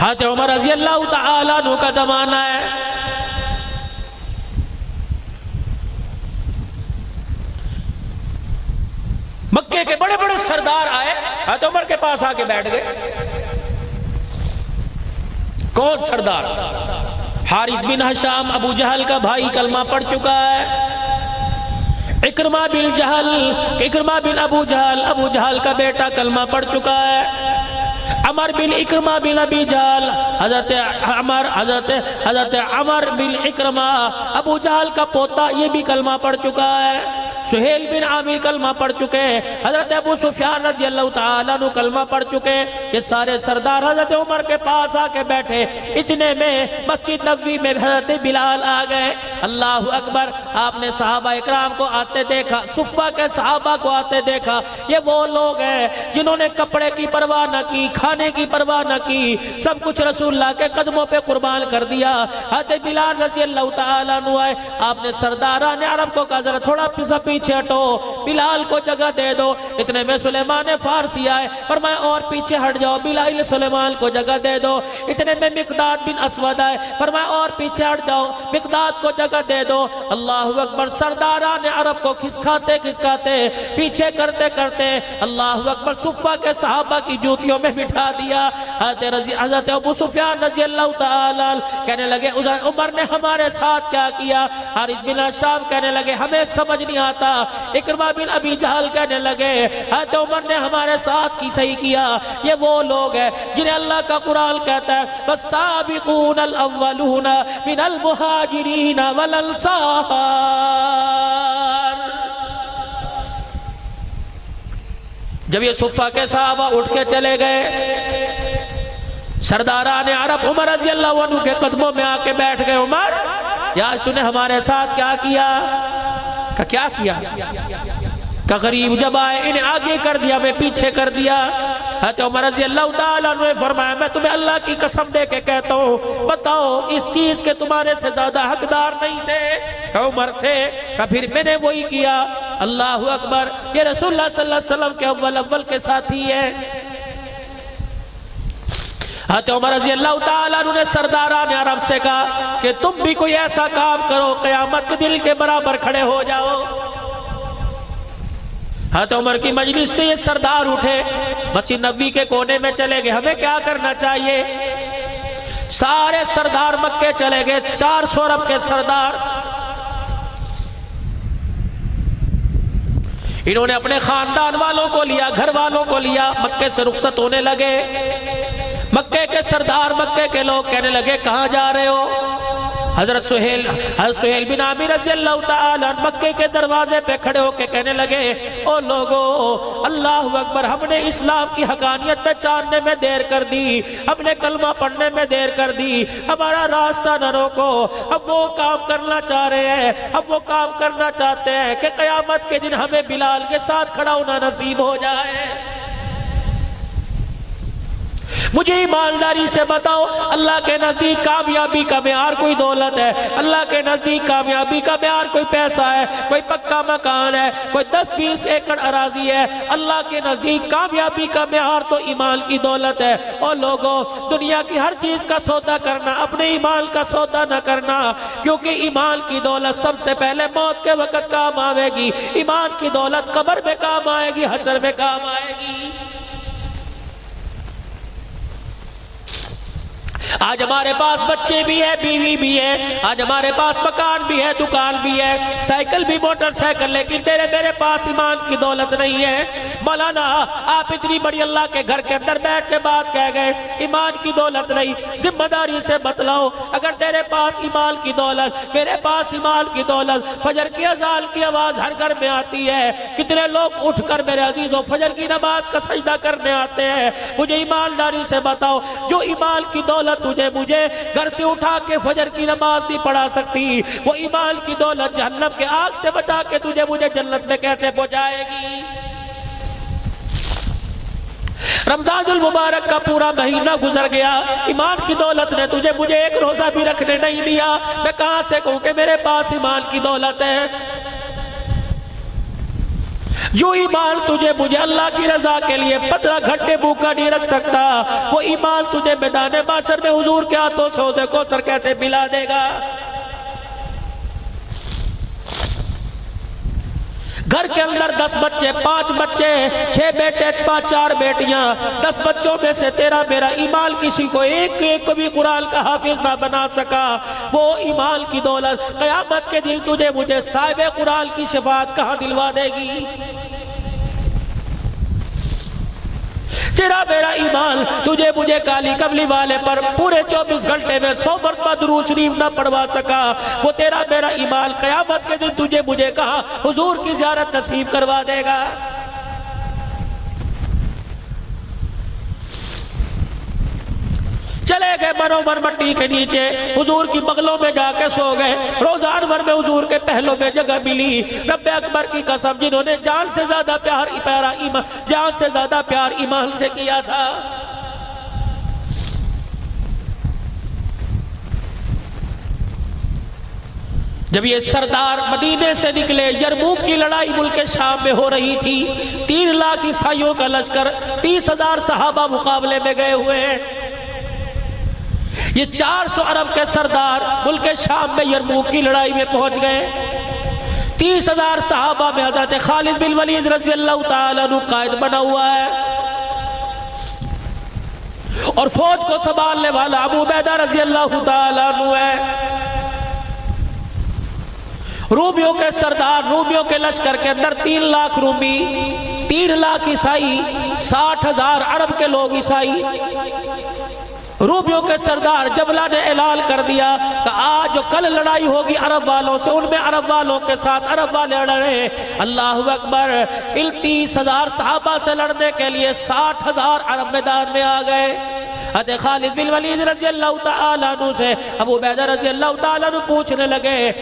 حضرت عمر رضی اللہ تعالیٰ عنہ کا زمانہ ہے، مکے کے بڑے بڑے سردار آئے، حضرت عمر کے پاس آ کے بیٹھ گئے۔ کون سردار؟ حارث بن ہشام، ابو جہل کا بھائی، کلمہ پڑھ چکا ہے۔ اکرمہ بن ابو جہل کا بیٹا کلمہ پڑھ چکا ہے۔ عمر بن اکرمہ بن ابی جہل، حضرت عمر بن اکرمہ ابو جہل کا پوتا، یہ بھی کلمہ پڑھ چکا ہے۔ سہیل بن عامر کلمہ پڑھ چکے، حضرت ابو سفیان رضی اللہ تعالیٰ عنہ کلمہ پڑھ چکے۔ یہ سارے سردار حضرت عمر کے پاس آ کے بیٹھے، اتنے میں مسجد نبوی میں حضرت بلال آ گئے۔ اللہ اکبر، آپ نے صحابہ اکرام کو آتے دیکھا، صفہ کے صحابہ کو آتے دیکھا۔ یہ وہ لوگ ہیں جنہوں نے کپڑے کی پرواہ نہ کی، کھانے کی پرواہ نہ کی، سب کچھ رسول اللہ کے قدموں پہ قربان کر دیا۔ حضرت بلال رضی اللہ تعالیٰ عنہ آئے، آپ نے سرداران عرب کو کہا ذرا تھوڑا پیچھے ہٹو، بلال کو جگہ دے دو۔ اتنے میں سلیمان فارسی آئے، فرمایا اور پیچھے ہٹ جاؤ، بلال سلیمان کو جگہ دے دو۔ اتنے میں مقداد بن اسود آئے، فرمایا اور پیچھے ہٹ جاؤ، مقداد کو جگہ دے دو۔ اللہ اکبر، سرداران عرب کو کھسکاتے پیچھے کرتے اللہ اکبر، صفہ کے صحابہ کی جوتیوں میں بٹھا دیا۔ حضرت ابو سفیان رضی اللہ تعالیٰ کہنے لگے عمر نے ہمارے ساتھ کیا کیا؟ حارث بن شام کہنے لگے ہمیں سمجھ نہیں آتا۔ اکرمہ بن ابی جہل کہنے لگے حضرت عمر نے ہمارے ساتھ کی صحیح کیا، یہ وہ لوگ ہیں جنہیں اللہ کا قرآن کہتا ہے والسابقون الاولون من المہاجرین والانصار۔ جب یہ صفہ کے صحابہ اٹھ کے چلے گئے، سرداران عرب عمر رضی اللہ عنہ کے قدموں میں آ کے بیٹھ گئے۔ عمر یا تو نے ہمارے ساتھ کیا کیا؟ کہ کیا کیا؟ کہ غریب جب آئے انہیں آگے کر دیا، میں پیچھے کر دیا۔ حضرت عمر رضی اللہ تعالیٰ عنہ نے فرمایا میں تمہیں اللہ کی قسم دے کے کہتا ہوں، بتاؤ اس چیز کے تمہارے سے زیادہ حقدار نہیں تھے؟ کہ عمر تھے۔ کہ پھر میں نے وہی کیا۔ اللہ اکبر، یہ رسول اللہ صلی اللہ علیہ وسلم کے اول کے ساتھی ہے۔ حضرت عمر رضی اللہ تعالیٰ عنہ نے سرداران عرب سے کہا کہ تم بھی کوئی ایسا کام کرو قیامت کے دل کے برابر کھڑے ہو جاؤ۔ حضرت عمر کی مجلس سے یہ سردار اٹھے، مسجد نبوی کے کونے میں چلے گئے، ہمیں کیا کرنا چاہیے؟ سارے سردار مکے چلے گئے، 400 عرب کے سردار۔ انہوں نے اپنے خاندان والوں کو لیا، گھر والوں کو لیا، مکے سے رخصت ہونے لگے۔ مکے کے سردار، مکے کے لوگ کہنے لگے کہاں جا رہے ہو؟ حضرت سہیل بن عامر رضی اللہ تعالیٰ مکے کے دروازے پہ کھڑے ہو کے کہنے لگے او لوگو، اللہ اکبر، ہم نے اسلام کی حقانیت میں جاننے میں دیر کر دی، ہم نے کلمہ پڑھنے میں دیر کر دی، ہمارا راستہ نہ روکو۔ ہم وہ کام کرنا چاہ رہے ہیں، ہم وہ کام کرنا چاہتے ہیں کہ قیامت کے دن ہمیں بلال کے ساتھ کھڑا ہونا نصیب ہو جائے۔ مجھے ایمانداری سے بتاؤ، اللہ کے نزدیک کامیابی کا معیار کوئی دولت ہے؟ اللہ کے نزدیک کامیابی کا معیار کوئی پیسہ ہے، کوئی پکا مکان ہے، کوئی 10-20 ایکڑ اراضی ہے؟ اللہ کے نزدیک کامیابی کا معیار تو ایمان کی دولت ہے۔ اور لوگوں، دنیا کی ہر چیز کا سودا کرنا، اپنے ایمان کا سودا نہ کرنا، کیونکہ ایمان کی دولت سب سے پہلے موت کے وقت کام آئے گی، ایمان کی دولت قبر میں کام آئے گی، حشر میں کام آئے گی۔ آج ہمارے پاس بچے بھی ہیں، بیوی بھی ہے، آج ہمارے پاس مکان بھی ہے، دکان بھی ہے، سائیکل بھی، موٹر سائیکل، لیکن تیرے میرے پاس ایمان کی دولت نہیں ہے۔ مولانا آپ اتنی بڑی اللہ کے گھر کے اندر بیٹھ کے بات کہہ گئے، ایمان کی دولت نہیں۔ ذمہ داری سے بتلاؤ، اگر تیرے پاس ایمان کی دولت، میرے پاس ایمان کی دولت، فجر کی اذان کی آواز ہر گھر میں آتی ہے، کتنے لوگ اٹھ کر میرے عزیزوں فجر کی نماز کا سجدہ کرنے آتے ہیں۔ مجھے ایمانداری سے بتاؤ، جو ایمان کی دولت مجھے گھر سے اٹھا کے فجر کی نماز نہیں پڑھا سکتی، وہ ایمان کی دولت جہنم کے آگ سے بچا کے مجھے جنت میں کیسے پہنچائے گی؟ رمضان المبارک کا پورا مہینہ گزر گیا، ایمان کی دولت نے مجھے ایک روزہ بھی رکھنے نہیں دیا، میں کہاں سے کہوں کہ میرے پاس ایمان کی دولت ہے؟ جو ایمان مجھے اللہ کی رضا کے لیے 15 گھنٹے بھوکا نہیں رکھ سکتا، وہ ایمان تجھے میدان محشر میں حضور کے ہاتھوں سے حوض کوثر کیسے پلا دے گا؟ گھر کے اندر 10 بچے، 5 بچے، 6 بیٹے، 4 بیٹیاں، 10 بچوں میں سے تیرا میرا ایمان کسی کو ایک بھی قرآن کا حافظ نہ بنا سکا، وہ ایمان کی دولت قیامت کے دن مجھے صاحب قرآن کی شفاعت کہاں دلوا دے گی؟ تیرا میرا ایمان مجھے کالی کملی والے پر پورے 24 گھنٹے میں 100 مرتبہ درود شریف نہ پڑھوا سکا، وہ تیرا میرا ایمان قیامت کے دن مجھے کہاں حضور کی زیارت نصیب کروا دے گا؟ چلے گئے منومن مٹی کے نیچے، حضور کی بغلوں میں جا کے سو گئے، روزان بھر میں حضور کے پہلوں میں جگہ ملی۔ رب اکبر کی قسم، جنہوں نے جان سے زیادہ پیار ایمان سے کیا تھا۔ جب یہ سردار مدینے سے نکلے، یرموک کی لڑائی ملک شام میں ہو رہی تھی، 3 لاکھ عیسائیوں کا لشکر، 30,000 صحابہ مقابلے میں گئے ہوئے ہیں۔ یہ 400 عرب کے سردار ملک شام میں یرموک کی لڑائی میں پہنچ گئے۔ 30,000 صحابہ میں حضرت خالد بن ولید رضی اللہ تعالیٰ عنہ قائد بنا ہوا ہے۔ اور فوج کو سنبھالنے والا ابو عبیدہ رضی اللہ تعالیٰ عنہ ہے۔ رومیوں کے سردار، رومیوں کے لشکر کے اندر 3 لاکھ رومی، 3 لاکھ عیسائی، 60,000 عرب کے لوگ عیسائی۔ رومیوں کے سردار جبلہ نے اعلان کر دیا کہ آج جو کل لڑائی ہوگی عرب والوں سے، ان میں عرب والوں کے ساتھ عرب والے لڑیں۔ اللہ اکبر، ان 30,000 صحابہ سے لڑنے کے لیے 60,000 عرب میدان میں آ گئے۔ حضرت خالد بن ولید رضی اللہ تعالیٰ عنہ سے ابو عبیدہ رضی اللہ تعالیٰ عنہ پوچھنے لگے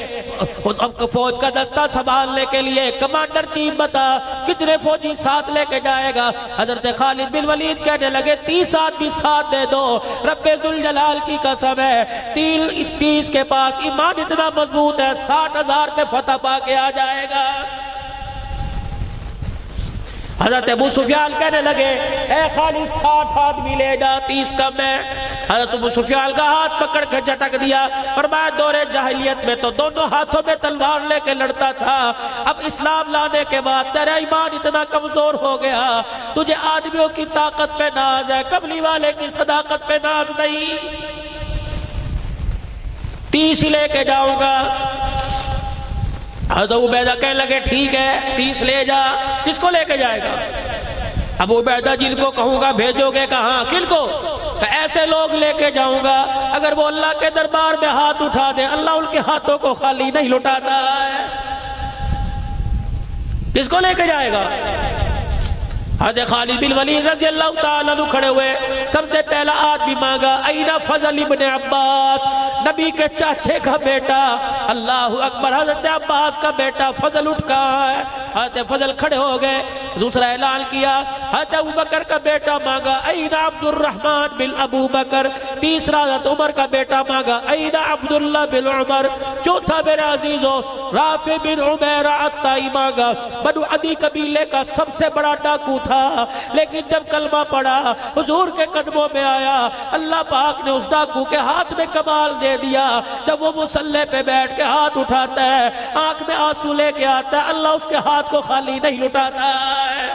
فوج کا دستہ سنبھالنے کے لیے کمانڈر چیف بتا کتنے فوجی ساتھ لے کے جائے گا؟ حضرت خالد بن ولید کہنے لگے 30 آدمی ساتھ دے دو، رب ذوالجلال کی قسم ہے 30 کے پاس ایمان اتنا مضبوط ہے 60,000 پہ فتح پا کے آ جائے گا۔ حضرت ابو سفیان کہنے لگے اے خالد 60 آدمی لے جا، 30 کم ہے۔ حضرت ابو سفیان کا ہاتھ پکڑ کے جھٹک دیا، فرمایا دور جاہلیت میں تو دونوں ہاتھوں میں تلوار لے کے لڑتا تھا، اب اسلام لانے کے بعد تیرا ایمان اتنا کمزور ہو گیا، تجھے آدمیوں کی طاقت پہ ناز ہے، قبلی والے کی صداقت پہ ناز نہیں، 30 لے کے جاؤں گا۔ حضرت ابو عبیدہ کہنے لگے ٹھیک ہے 30 لے جا۔ کس کو لے کے جائے گا؟ ابو عبیدہ جن کو کہوں گا بھیجو گے کہاں؟ کن کو؟ ایسے لوگ لے کے جاؤں گا اگر وہ اللہ کے دربار میں ہاتھ اٹھا دے اللہ ان کے ہاتھوں کو خالی نہیں لٹاتا ہے۔ کس کو لے کے جائے گا؟ حضرت خالد بن ولید رضی اللہ تعالیٰ عنہ کھڑے ہوئے، سب سے پہلا آدمی مانگا اینا فضل ابن عباس، نبی کے چاچے کا بیٹا، اللہ اکبر، حضرت عباس کا بیٹا فضل اٹھ کہاں ہے؟ حضرت فضل کھڑے ہو گئے، دوسرا اعلان کیا حضرت ابو بکر کا بیٹا مانگا اینا عبد الرحمن بن ابو بکر، تیسرا حضرت عمر کا بیٹا مانگا اینا عبداللہ بن عمر، چوتھا میرے عزیزو رافع بن عمیرہ الطائی مانگا۔ بنو عدی قبیلے کا سب سے بڑا ڈاکو تھا، لیکن جب کلمہ پڑھا حضور کے قدموں میں آیا، اللہ پاک نے اس ڈاکو کے ہاتھ میں کمال دے دیا، جب وہ مصلی پہ بیٹھ کے ہاتھ اٹھاتا ہے آنکھ میں آنسو لے کے آتا ہے، اللہ اس کے ہاتھ کو خالی نہیں لٹاتا ہے۔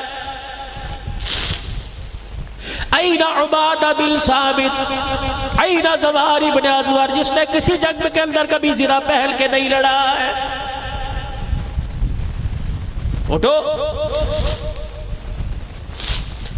این عبادہ بن ثابت، این زوار ابن ازور، جس نے کسی جنگ کے اندر کبھی زرہ پہل کے نہیں لڑا ہے، اٹھو۔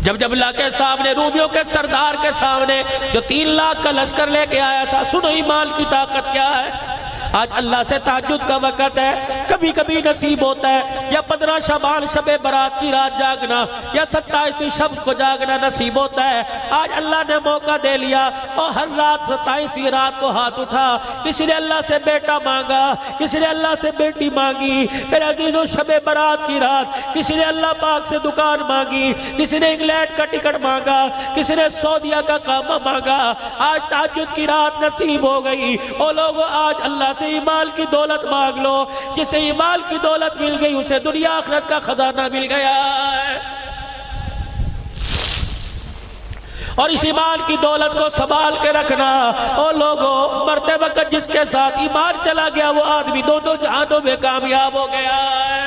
جب اللہ کے سامنے رومیوں کے سردار کے سامنے جو 3 لاکھ کا لشکر لے کے آیا تھا، سنو ایمان کی طاقت کیا ہے۔ آج اللہ سے تہجد کا وقت ہے، کبھی کبھی نصیب ہوتا ہے یا 15 شعبان شب برات کی رات جاگنا یا 27ویں شب کو جاگنا نصیب ہوتا ہے۔ آج اللہ نے موقع دے لیا اور ہر رات 27ویں رات کو ہاتھ اٹھا، کسی نے اللہ سے بیٹا مانگا، کسی نے اللہ سے بیٹی مانگی، میرے عزیزوں شب برات کی رات کسی نے اللہ پاک سے دکان مانگی، کسی نے انگلینڈ کا ٹکٹ مانگا، کسی نے سعودیہ کا کعبہ مانگا، آج تہجد کی رات نصیب ہو گئی۔ او لوگو آج اللہ سے ایمان کی دولت مانگ لو، جسے ایمان کی دولت مل گئی اسے دنیا آخرت کا خزانہ مل گیا ہے، اور اس ایمان کی دولت کو سنبھال کے رکھنا۔ او لوگو مرتے وقت جس کے ساتھ ایمان چلا گیا وہ آدمی دونوں جہانوں میں کامیاب ہو گیا ہے۔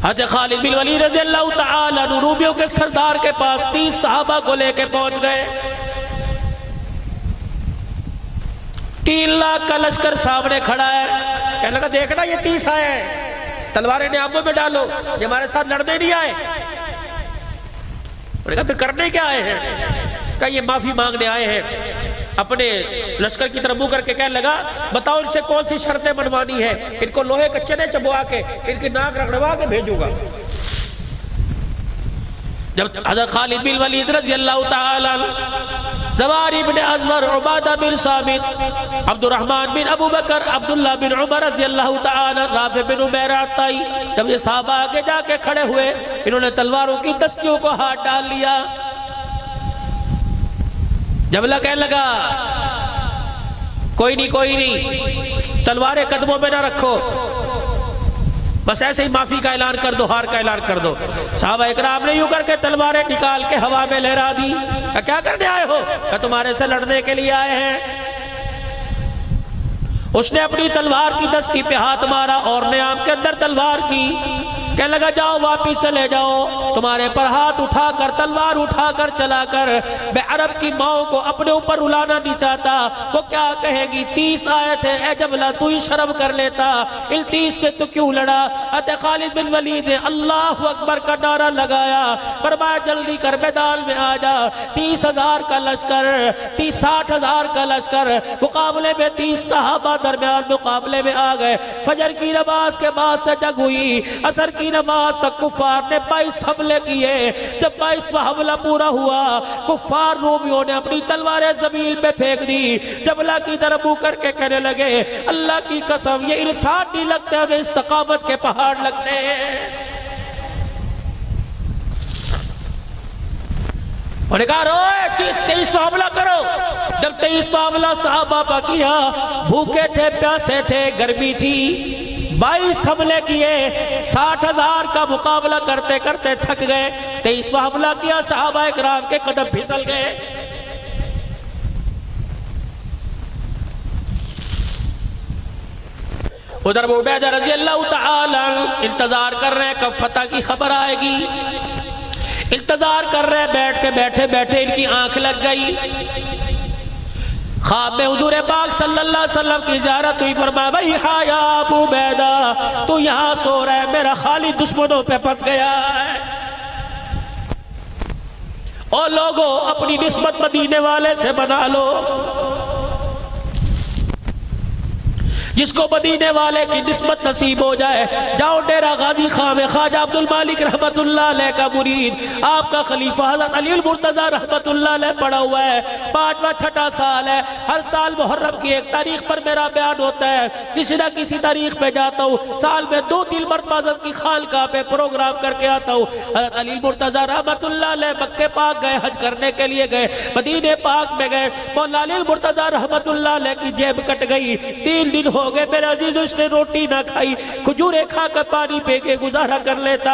حضرت خالد بن ولید رضی اللہ تعالیٰ عنہ رومیوں کے سردار کے پاس 30 صحابہ کو لے کے پہنچ گئے، 3 لاکھ کا لشکر سامنے کھڑا ہے، کہنے لگا دیکھنا یہ 30 آئے ہیں، تلواریں نیاموں میں ڈالو، یہ ہمارے ساتھ لڑنے نہیں آئے۔ انہوں نے کہا پھر کرنے کیا آئے ہیں؟ کہا یہ معافی مانگنے آئے ہیں۔ اپنے لشکر کی طرف منہ کر کے کہنے لگا بتاؤ ان سے کون سی شرطیں منوانی ہیں، ان کو لوہے کے چنے چبوا کے ان کی ناک رگڑوا کے بھیجوں گا۔ جب حضرت خالد بن ولید رضی اللہ تعالیٰ زوار ابن ازور، عبادہ بن ثابت، عبد الرحمن بن ابو بکر، عبداللہ بن عمر رضی اللہ تعالیٰ، رافع بن عمیرہ الطائی، جب یہ صحابہ آگے جا کے کھڑے ہوئے انہوں نے تلواروں کی دستیوں کو ہاتھ ڈال لیا۔ جب اللہ کہنے لگا کوئی نہیں تلواریں قدموں میں نہ رکھو، بس ایسے ہی معافی کا اعلان کر دو، ہار کا اعلان کر دو۔ صحابہ اکرام نے یوں کر کے تلواریں نکال کے ہوا میں لہرا دی۔ کیا کرنے آئے ہو؟ کہ تمہارے سے لڑنے کے لیے آئے ہیں۔ اس نے اپنی تلوار کی دستی پہ ہاتھ مارا اور نیام کے اندر تلوار کی کہنے لگا جاؤ واپس چلے جاؤ، تمہارے پر ہاتھ اٹھا کر تلوار اٹھا کر چلا کر میں عرب کی ماؤں کو اپنے اوپر رلانا نہیں چاہتا، وہ کیا کہے گی 30 آئے تھے، اے جبلہ تو ہی شرم کر لیتا، ان 30 سے تو کیوں لڑا؟ حضرت خالد بن ولید نے اللہ اکبر کا نعرہ لگایا، فرمایا جلدی کر میدان میں آ جا، 30,000 کا لشکر، 60,000 کا لشکر مقابلے میں 30 صحابہ درمیان مقابلے میں آ گئے۔ فجر کی نماز کے بعد سے جنگ ہوئی، عصر کی نماز تک کفار نے 22 حملے کیے۔ جب 22واں حملہ پورا ہوا، کفار رومیوں نے اپنی تلواریں زمین پہ پھینک دی، جبلہ کی طرف منہ کر کے کہنے لگے اللہ کی قسم یہ انسان نہیں لگتے، ہمیں استقامت کے پہاڑ لگتے ہیں۔ انہوں نے کہا روئے 23واں حملہ کرو۔ جب 23واں حملہ صحابہ پا کیا، بھوکے تھے پیاسے تھے گرمی تھی، 22 حملے کیے، 60,000 کا مقابلہ کرتے کرتے تھک گئے۔ 23واں حملہ کیا، صحابہ اکرام کے قدم پھسل گئے۔ ادھر ابو عبیدہ رضی اللہ تعالی انتظار کر رہے ہیں کب فتح کی خبر آئے گی، انتظار کر رہے ہیں، بیٹھے بیٹھے ان کی آنکھ لگ گئی، خواب میں حضور پاک صلی اللہ علیہ وسلم کی زیارت ہوئی، فرمایا بھئی ہاں یا ابو عبیدہ تو یہاں سو رہا ہے، میرا خالد دشمنوں پہ پھنس گیا ہے۔ اور لوگوں اپنی نسبت مدینے والے سے بنا لو، جس کو مدینے والے کی نسبت نصیب ہو جائے، جاؤ ڈیرہ غازی خان میں خواجہ عبد المالک رحمت اللہ علیہ کا مرید، آپ کا خلیفہ حضرت علی المرتضی رحمت اللہ علیہ پڑا ہوا ہے، 5واں 6واں سال ہے، ہر سال محرم کی ایک تاریخ پر میرا بیان ہوتا ہے، کسی نہ کسی تاریخ پہ جاتا ہوں، سال میں 2-3 مرتبہ حضرت کی خانقاہ پہ پروگرام کر کے آتا ہوں۔ حضرت علی المرتضی رحمت اللہ علیہ مکہ پاک گئے، حج کرنے کے لیے گئے، مدینے پاک میں گئے، مولا علی المرتضی رحمت اللہ علیہ کی جیب کٹ گئی، 3 دن ہو گئے میرے عزیز، اس نے روٹی نہ کھائی، کھجورے کھا کر پانی پی کے گزارا کر لیتا۔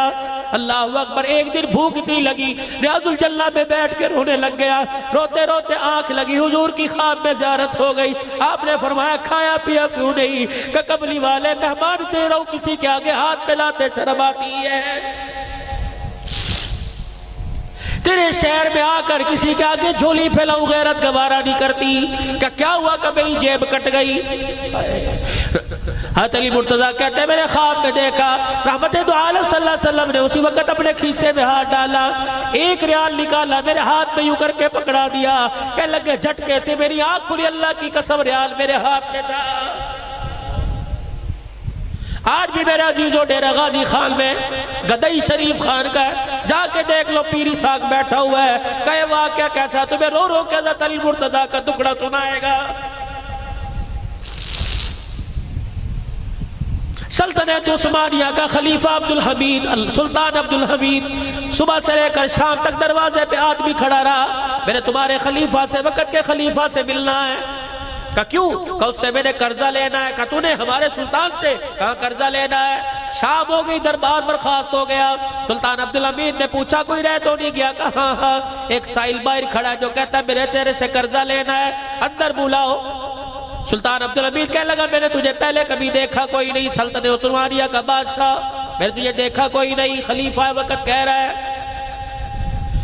اللہ اکبر، ایک دن بھوک اتنی لگی، ریاض الجنہ میں بیٹھ کے رونے لگ گیا، روتے روتے آنکھ لگی، حضور کی خواب میں زیارت ہو گئی، آپ نے فرمایا کھایا پیا کیوں نہیں؟ کہ قبلی والے مہمان دے رہا ہوں، کسی کے آگے ہاتھ ملاتے شرم آتی ہے، تیرے شہر میں آ کر کسی کے آگے جھولی پھیلاؤں غیرت گوارا نہیں کرتی، کہ کیا ہوا کہ میری جیب کٹ گئی؟ حضرت علی مرتضیٰ کہتے ہیں میں نے خواب میں دیکھا رحمت دو عالم صلی اللہ علیہ وسلم نے اسی وقت اپنے کھیسے میں ہاتھ ڈالا، 1 ریال نکالا، میرے ہاتھ میں یوں کر کے پکڑا دیا، کہ لگے جھٹکے سے میری آنکھ کھلی، اللہ کی قسم ریال میرے ہاتھ میں تھا۔ آج بھی میرے عزیزوں ڈیرہ غازی خان میں گدئی شریف خان کا ہے، جا کے دیکھ لو، پیری ساکھ بیٹھا ہوا ہے، کہے واقعہ کیسا؟ تمہیں رو رو کے حضرت علی مرتضیٰ کا ٹکڑا سنائے گا۔ سلطنت عثمانیہ کا خلیفہ عبدالحمید، سلطان عبدالحمید، صبح سے لے کر شام تک دروازے پہ آدمی کھڑا رہا، میں نے تمہارے خلیفہ سے، وقت کے خلیفہ سے ملنا ہے۔ کہا کیوں؟ کہا اس سے میں نے قرضہ لینا ہے۔ کہا تو نے ہمارے سلطان سے؟ کہا قرضہ لینا ہے۔ شام ہو گئی، دربار برخاست ہو گیا، سلطان عبدالحمید نے پوچھا کوئی رہ تو نہیں گیا؟ کہا ہاں ہاں، ایک سائل باہر کھڑا ہے جو کہتا ہے میرے تیرے سے قرضہ لینا ہے، اندر بلاؤ۔ سلطان عبدالحمید کہنے لگا میں نے تجھے پہلے کبھی دیکھا کوئی نہیں، سلطنت عثمانیہ کا بادشاہ، میں نے تجھے دیکھا کوئی نہیں، خلیفہ وقت کہہ رہا ہے،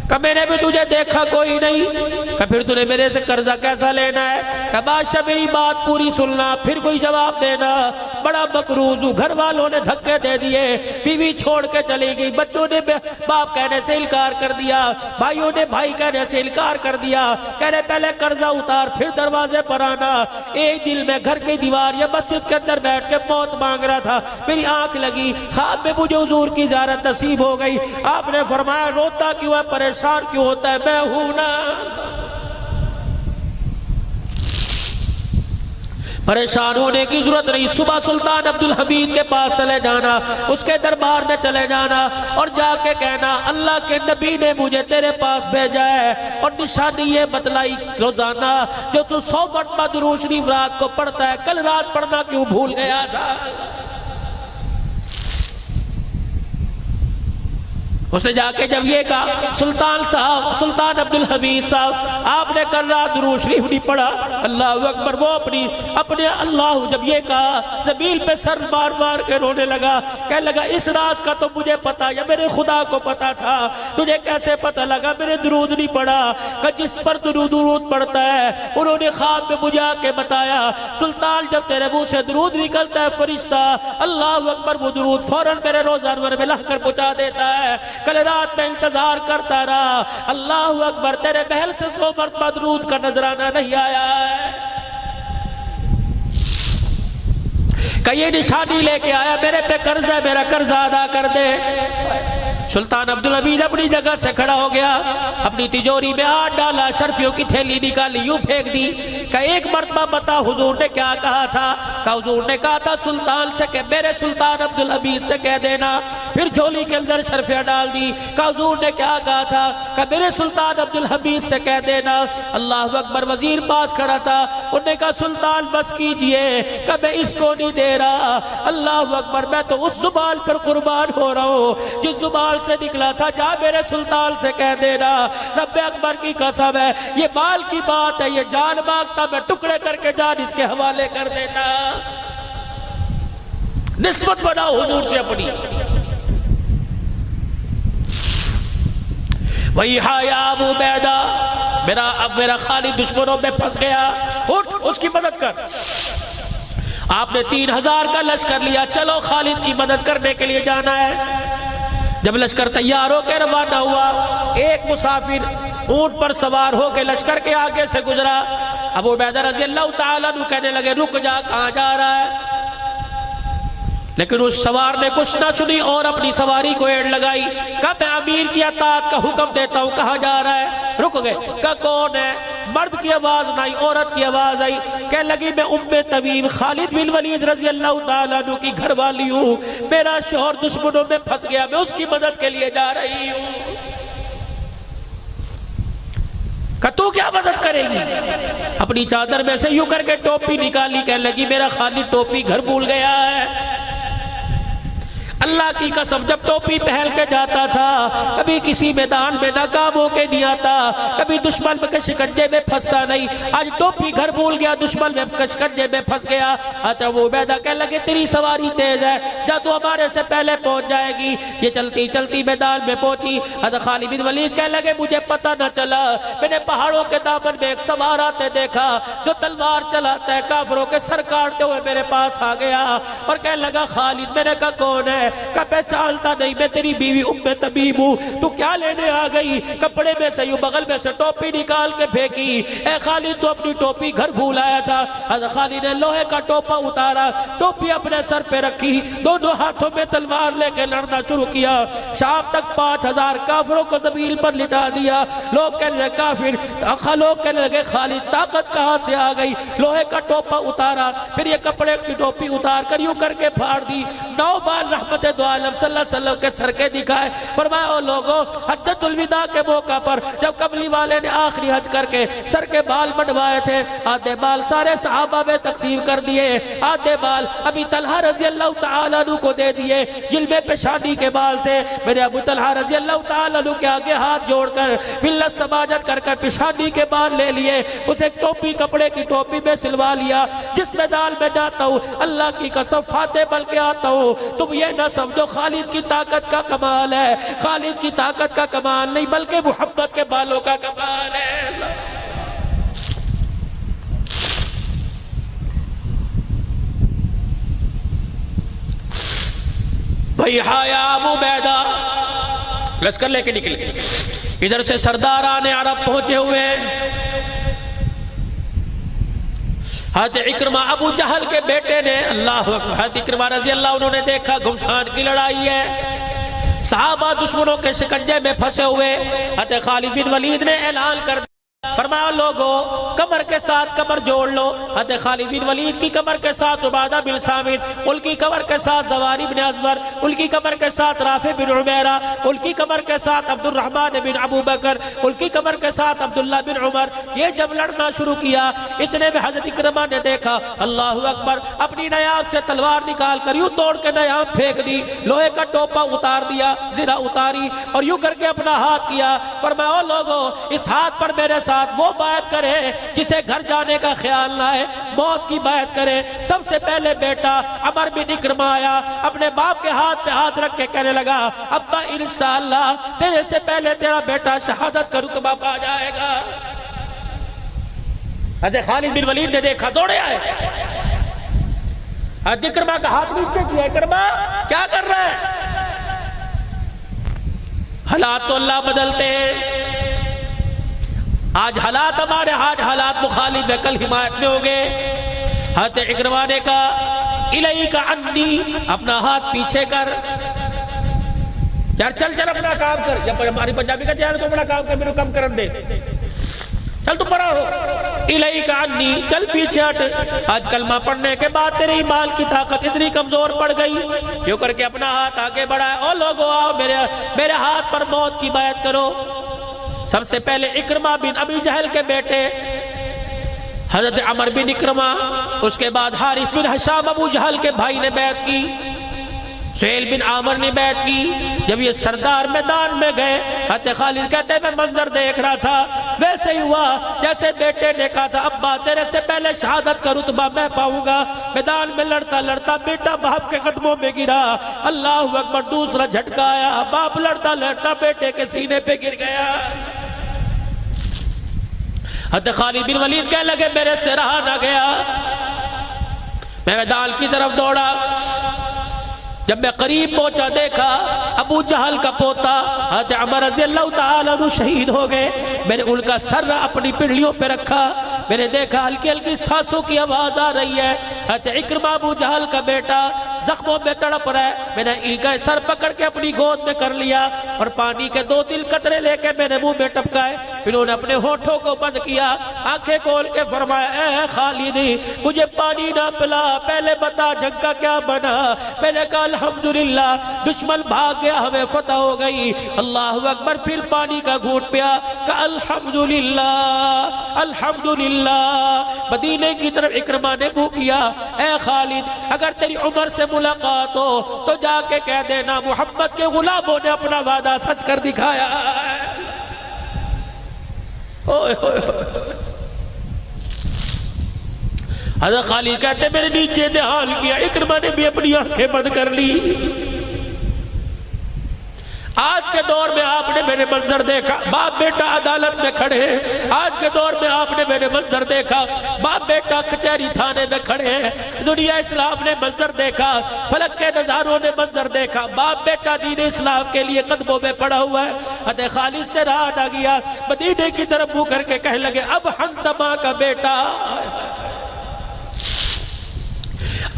کہ میں نے بھی تجھے دیکھا کوئی نہیں، کہ پھر تُنے میرے سے قرضہ کیسا لینا ہے؟ کہ بادشاہ میری بات پوری سننا پھر کوئی جواب دینا، بڑا مقروض ہوں، گھر والوں نے دھکے دے دیے، بیوی چھوڑ کے چلی گئی، بچوں نے باپ کہنے سے انکار کر دیا، بھائیوں نے بھائی کہنے سے انکار کر دیا، کہنے پہلے قرضہ اتار پھر دروازے پر آنا۔ ایک دل میں گھر کی دیوار یا مسجد کے اندر بیٹھ کے موت مانگ رہا تھا، میری آنکھ لگی، خواب میں مجھے حضور کی زیارت نصیب ہو گئی، آپ نے فرمایا روتا کیوں ہے، پریشان کیوں ہوتا ہے؟ میں ہوں نا، پریشان ہونے کی ضرورت نہیں۔ صبح سلطان عبدالحمید کے پاس چلے جانا، اس کے دربار میں چلے جانا اور جا کے کہنا اللہ کے نبی نے مجھے تیرے پاس بھیجا ہے، اور نشانی یہ بتلائی روزانہ جو تو 100 مرتبہ درود شریف رات کو پڑھتا ہے، کل رات پڑھنا کیوں بھول گیا تھا؟ اس نے جا کے جب یہ کہا سلطان صاحب، سلطان عبدالحمید صاحب، آپ نے کل رات درود شریف نہیں پڑھا، اللہ اکبر، وہ اپنے اللہ جب یہ کہا زمین پہ سر مار مار کے رونے لگا، کہنے لگا اس راز کا تو مجھے پتا یا میرے خدا کو پتا تھا، تجھے کیسے پتا لگا؟ میں نے درود نہیں پڑھا۔ کہ جس پر درود پڑھتا ہے انہوں نے خواب میں مجھے آ کے بتایا سلطان جب تیرے منہ سے درود نکلتا ہے فرشتہ اللہ اکبر وہ درود فوراً میرے روزہ انور میں لا کر پہنچا دیتا ہے۔ کل رات میں انتظار کرتا رہا، اللہ اکبر، تیرے محل سے 100 مرتبہ درود کا نظرانہ نہیں آیا ہے۔ کہ یہ نشانی لے کے آیا میرے پہ قرض ہے، میرا قرض ادا کر دے۔ سلطان عبدالحمید اپنی جگہ سے کھڑا ہو گیا، اپنی تجوری میں ہاتھ ڈالا، شرفیوں کی تھیلی نکالی، یوں پھینک دی کہ ایک مرتبہ بتا حضور نے کیا کہا تھا؟ کہ حضور نے کہا تھا سلطان سے کہ میرے سلطان عبدالحمید سے کہہ دینا۔ پھر جھولی کے اندر شرفیاں ڈال دی کہ حضور نے کیا کہا تھا؟ کہ میرے سلطان عبدالحمید سے کہہ دینا۔ اللہ اکبر، وزیر پاس کھڑا تھا، انہوں نے کہا سلطان بس کیجئے کہ میں اس کو نہیں دے رہا۔ اللہ اکبر، میں تو اس زبان پر قربان ہو رہا ہوں جس زبان سے نکلا تھا، جا میرے سلطان سے کہہ دینا رب اکبر کی قسم ہے یہ مال کی بات ہے، یہ جان مانگتا میں ٹکڑے کر کے جان اس کے حوالے کر دیتا۔ نسبت بناؤ حضور سے اپنی۔ وہی یا ابو عبیدہ، میرا خالد دشمنوں میں پھنس گیا، اٹھ اس کی مدد کر۔ آپ نے 3000 کا لشکر لیا، چلو خالد کی مدد کرنے کے لیے جانا ہے۔ جب لشکر تیار ہو کے روانہ ہوا، ایک مسافر اونٹ پر سوار ہو کے لشکر کے آگے سے گزرا۔ ابو عبیدہ رضی اللہ تعالیٰ عنہ کہنے لگے رک جا، کہاں جا رہا ہے؟ لیکن اس سوار نے کچھ نہ سنی اور اپنی سواری کو ایڑ لگائی۔ کہا میں امیر کی اطاعت کا حکم دیتا ہوں، کہاں جا رہا ہے؟ رک گئے۔ کہا کون ہے؟ مرد کی آواز نہ آئی، عورت کی آواز آئی، کہنے لگی میں تمیم خالد بن ولید رضی اللہ تعالیٰ عنہ کی گھر والی ہوں، میرا شوہر دشمنوں میں پھنس گیا، میں اس کی مدد کے لیے جا رہی ہوں۔ کہ تو کیا مدد کرے گی؟ اپنی چادر میں سے یوں کر کے ٹوپی نکالی، کہنے لگی میرا خالد ٹوپی گھر بھول گیا ہے۔ اللہ کی قسم جب ٹوپی پہن کے جاتا تھا کبھی کسی میدان میں ناکام ہو کے نہیں آتا، کبھی دشمن کے شکنجے میں پھنستا نہیں۔ آج ٹوپی گھر بھول گیا، دشمن میں شکنجے میں پھنس گیا۔ ابو عبیدہ کہنے لگے تیری سواری تیز ہے، جا تو ہمارے سے پہلے پہنچ جائے گی۔ یہ چلتی چلتی میدان میں پہنچی۔ حضرت خالد بن ولید کہنے لگے مجھے پتہ نہ چلا، میں نے پہاڑوں کے دامن میں ایک سوار آتے دیکھا جو تلوار چلاتا ہے، کافروں کے سر کاٹتے ہوئے میرے پاس آ گیا اور کہنے لگا خالد۔ میں نے کہا کون ہے؟ کہ پہچانتا نہیں، میں تیری بیوی تمیم ہوں، تو کیا لینے آ گئی؟ کپڑے میں سے یوں بغل میں سے ٹوپی نکال کے پھینکی۔ اے خالد تو اپنی ٹوپی گھر بھول آیا تھا۔ حضرت خالد نے لوہے کا ٹوپا اتارا، ٹوپی اپنے سر پہ رکھی، دونوں ہاتھوں میں تلوار لے کے لڑنا شروع کیا۔ شام تک 5000 کافروں کو زمین پر لٹا دیا۔ لوگ کہنے لگے کافر، لوگ کہنے لگے خالد طاقت کہاں سے آ گئی؟ لوہے کا ٹوپا اتارا، پھر یہ کپڑے کی ٹوپی اتار کر یوں کر کے پھاڑ دی۔ 9 بار رحمت دو عالم صلی اللہ علیہ وسلم کے سر کے دکھائے۔ فرمایا او لوگوں، حجۃ الوداع کے موقع پر جب کملی والے نے آخری حج کر کے سر کے بال بڑھوائے تھے، آدھے بال سارے صحابہ میں تقسیم کر دیے، آدھے بال ابی طلحہ رضی اللہ تعالیٰ عنہ کو دے دیے جن میں پیشانی کے بال تھے۔ میرے ابو طلحہ رضی اللہ تعالیٰ عنہ کے آگے ہاتھ جوڑ کر ملت سماجت کر کر پیشانی کے بال لے لیے، اسے ٹوپی کپڑے کی ٹوپی میں سلوا لیا۔ جس میدان میں جاتا ہوں اللہ کی قسم فاتح بل کے آتا ہوں، تم یہ نہ سمجھو خالد کی طاقت کا کمال ہے، خالد کی طاقت کا کمال نہیں بلکہ محمد کے بالوں کا کمال ہے۔ بھائی یا ابو عبیدہ لشکر لے کے نکلے، ادھر سے سرداران عرب پہنچے ہوئے ہیں۔ حضرت اکرمہ ابو جہل کے بیٹے نے اللہ اکبر، حضرت اکرمہ رضی اللہ انہوں نے دیکھا گھمسان کی لڑائی ہے، صحابہ دشمنوں کے شکنجے میں پھنسے ہوئے۔ حضرت خالد بن ولید نے اعلان کر دیا فرمایا لوگوں کمر کے ساتھ کمر جوڑ لو. حضرت خالد بن ولید کی کمر کے ساتھ عبادہ بن صامت، ان کی کمر کے ساتھ زواری بن ازور، ان کی کمر کے ساتھ رافع بن عمیرہ، ان کی کمر کے ساتھ عبد الرحمن بن ابو بکر، ان کی کمر کے ساتھ عبداللہ بن عمر. یہ جب لڑنا شروع کیا اتنے میں حضرت اکرمہ نے دیکھا اللہ اکبر، اپنی نیام سے تلوار نکال کر یوں توڑ کے نیام پھینک دی، لوہے کا ٹوپا اتار دیا، زرہ اتاری اور یوں کر کے اپنا ہاتھ کیا. فرمایا او لوگوں اس ہاتھ پر میرے ساتھ وہ بیعت کرے جسے گھر جانے کا خیال نہ ہے، موت کی بیعت کرے. سب سے پہلے بیٹا عمر بن اکرمہ آیا، اپنے باپ کے ہاتھ پہ ہاتھ رکھ کے کہنے لگا ابا انشاءاللہ تیرے سے پہلے تیرا بیٹا شہادت کا رتبہ پا جائے گا. حضرت خالد بن ولید نے دیکھا، دوڑے آئے، حضرت اکرمہ کا ہاتھ نیچے کیا. اکرمہ کیا کر رہا ہے؟ حالات تو اللہ بدلتے ہیں. آج حالات ہمارے، آج حالات مخالف ہے، کل حمایت میں ہو گئے. حضرت اکرمہ نے کہا الیک عنی، اپنا ہاتھ پیچھے کر. یار چل چل اپنا کام کر. یا ہماری پنجابی کا جان تو بڑا کام کر، میرے کم کرن دے، چل تو پڑا ہو. الیک عنی، چل پیچھے ہٹ. آج کلمہ پڑھنے کے بعد تیری ایمان کی طاقت اتنی کمزور پڑ گئی. یوں کر کے اپنا ہاتھ آگے بڑھائے. او لوگو آؤ میرے ہاتھ پر موت کی بیعت کرو. سب سے پہلے اکرمہ بن ابی جہل کے بیٹے حضرت عمر بن اکرمہ، اس کے بعد حارث بن حشام ابو جہل کے بھائی نے بیعت کی، سہیل بن عامر نے بیعت کی. جب یہ سردار میدان میں گئے حضرت خالد کہتے میں منظر دیکھ رہا تھا ویسے ہی ہوا جیسے بیٹے نے کہا تھا ابا تیرے سے پہلے شہادت کا رتبہ میں پاؤں گا. میدان میں لڑتا لڑتا بیٹا باپ کے قدموں میں گرا، اللہ اکبر، دوسرا جھٹکا آیا، باپ لڑتا لڑتا بیٹے کے سینے پہ گر گیا. حضرت خالد بن ولید کہنے لگے میرے سے رہا نہ گیا. میں میدان کی طرف دوڑا، جب میں قریب پہنچا دیکھا ابو جہل کا پوتا حضرت عمر رضی اللہ تعالیٰ عنہ شہید ہو گئے. میں نے ان کا سر اپنی پنڈلیوں پہ رکھا، میں نے دیکھا ہلکی ہلکی سانسوں کی آواز آ رہی ہے. حضرت اکرمہ ابو جہل کا بیٹا زخموں میں تڑپ رہا ہے. میں نے ان کا سر پکڑ کے اپنی گود میں کر لیا اور پانی کے 2-3 قطرے لے کے میں نے منہ میں ٹپکائے. پھر انہوں نے اپنے ہونٹوں کو بند کیا، آنکھیں کھول کے فرمایا اے خالد مجھے پانی نہ پلا، پہلے بتا جنگ کا کیا بنا. میں نے کہا الحمدللہ دشمن بھاگ گیا، ہمیں فتح ہو گئی. اللہ اکبر. پھر پانی کا گھونٹ پیا، کہا الحمدللہ الحمدللہ. مدینے کی طرف اکرمہ نے منہ کیا، اے خالد اگر تیری عمر سے ملاقات ہو تو جا کے کہہ دینا محمد کے غلاموں نے اپنا وعدہ سچ کر دکھایا. حضرت خالد کہتے میرے نیچے نہال کیا، اکرمہ نے بھی اپنی آنکھیں بند کر لی. آج کے دور میں آپ نے میرے منظر دیکھا، باپ بیٹا عدالت میں کھڑے ہیں. آج کے دور میں آپ نے میرے منظر دیکھا، باپ بیٹا کچہری تھانے میں کھڑے ہیں. دنیا اسلام نے منظر دیکھا، فلک کے نظاروں نے منظر دیکھا، باپ بیٹا دین اسلام کے لیے قدموں میں پڑا ہوا ہے. حضرت خالد سے رہا نہ گیا، مدینے کی طرف منہ کر کے کہنے لگے اب حنتمہ کا بیٹا.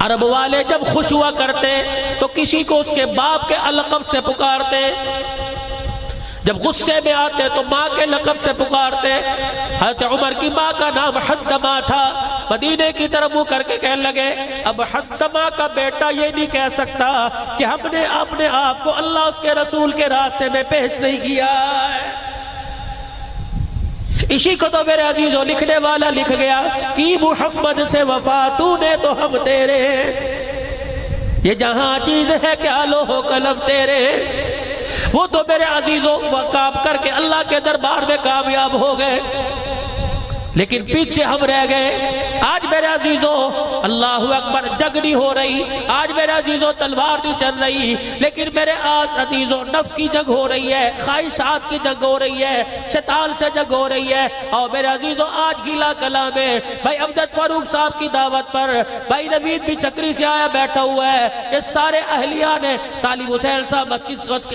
عرب والے جب خوش ہوا کرتے تو کسی کو اس کے باپ کے لقب سے پکارتے، جب غصے میں آتے تو ماں کے لقب سے پکارتے. حضرت عمر کی ماں کا نام حنتمہ تھا. مدینے کی طرف منہ کر کے کہنے لگے اب حنتمہ کا بیٹا یہ نہیں کہہ سکتا کہ ہم نے اپنے آپ کو اللہ اس کے رسول کے راستے میں پیش نہیں کیا ہے. اسی کو تو میرے عزیزوں لکھنے والا لکھ گیا کہ محمد سے وفا تو نے تو ہم تیرے، یہ جہاں چیز ہے کیا لوح قلم تیرے. وہ تو میرے عزیزوں کام کر کے اللہ کے دربار میں کامیاب ہو گئے، لیکن پیچھے ہم رہ گئے. آج میرے عزیزوں اللہ اکبر جنگ نہیں ہو رہی، آج میرے عزیزوں تلوار نہیں چل رہی، لیکن میرے آج عزیزوں نفس کی جنگ ہو رہی ہے، خواہشات کی جنگ ہو رہی ہے، شیطان سے جنگ ہو رہی ہے. اور میرے عزیزوں آج گیلا کلاں میں بھائی امجد فاروق صاحب کی دعوت پر بھائی نوید بھی چکری سے آیا بیٹھا ہوا ہے. یہ سارے اہلیہ نے طالب حسین صاحب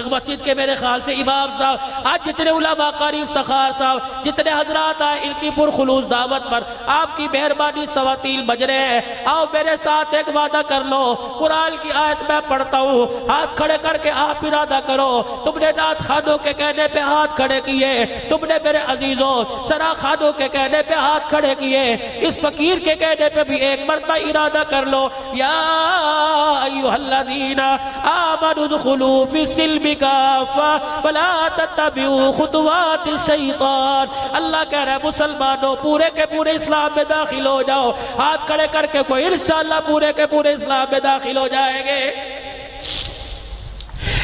مسجد کے میرے خیال سے امام صاحب، آج جتنے علماء قاری افتخار صاحب، جتنے حضرات آئے ان کی پرخلوص خلوص دعوت پر آپ کی مہربانی سواتیل بج رہے ہیں. آؤ میرے ساتھ ایک وعدہ کر لو, قرآن کی آیت میں پڑھتا ہوں, ہاتھ کھڑے کر کے آپ ارادہ کرو. تم نے نعت خانوں کے کہنے پہ ہاتھ کھڑے کیے, تم نے میرے عزیزوں سرا خانوں کے کہنے پہ ہاتھ کھڑے کیے, اس فقیر کے کہنے پہ بھی ایک مرتبہ ارادہ کر لو. یا ایھا الذین آمنوا ادخلوا فی السلم کافہ ولا تتبعوا خطوات الشیطان. اللہ کہہ رہا ہے مسلمانوں پورے کے پورے اسلام میں داخل ہو جاؤ. ہاتھ کھڑے کر کے کوئی انشاءاللہ پورے کے پورے اسلام میں داخل ہو جائیں گے.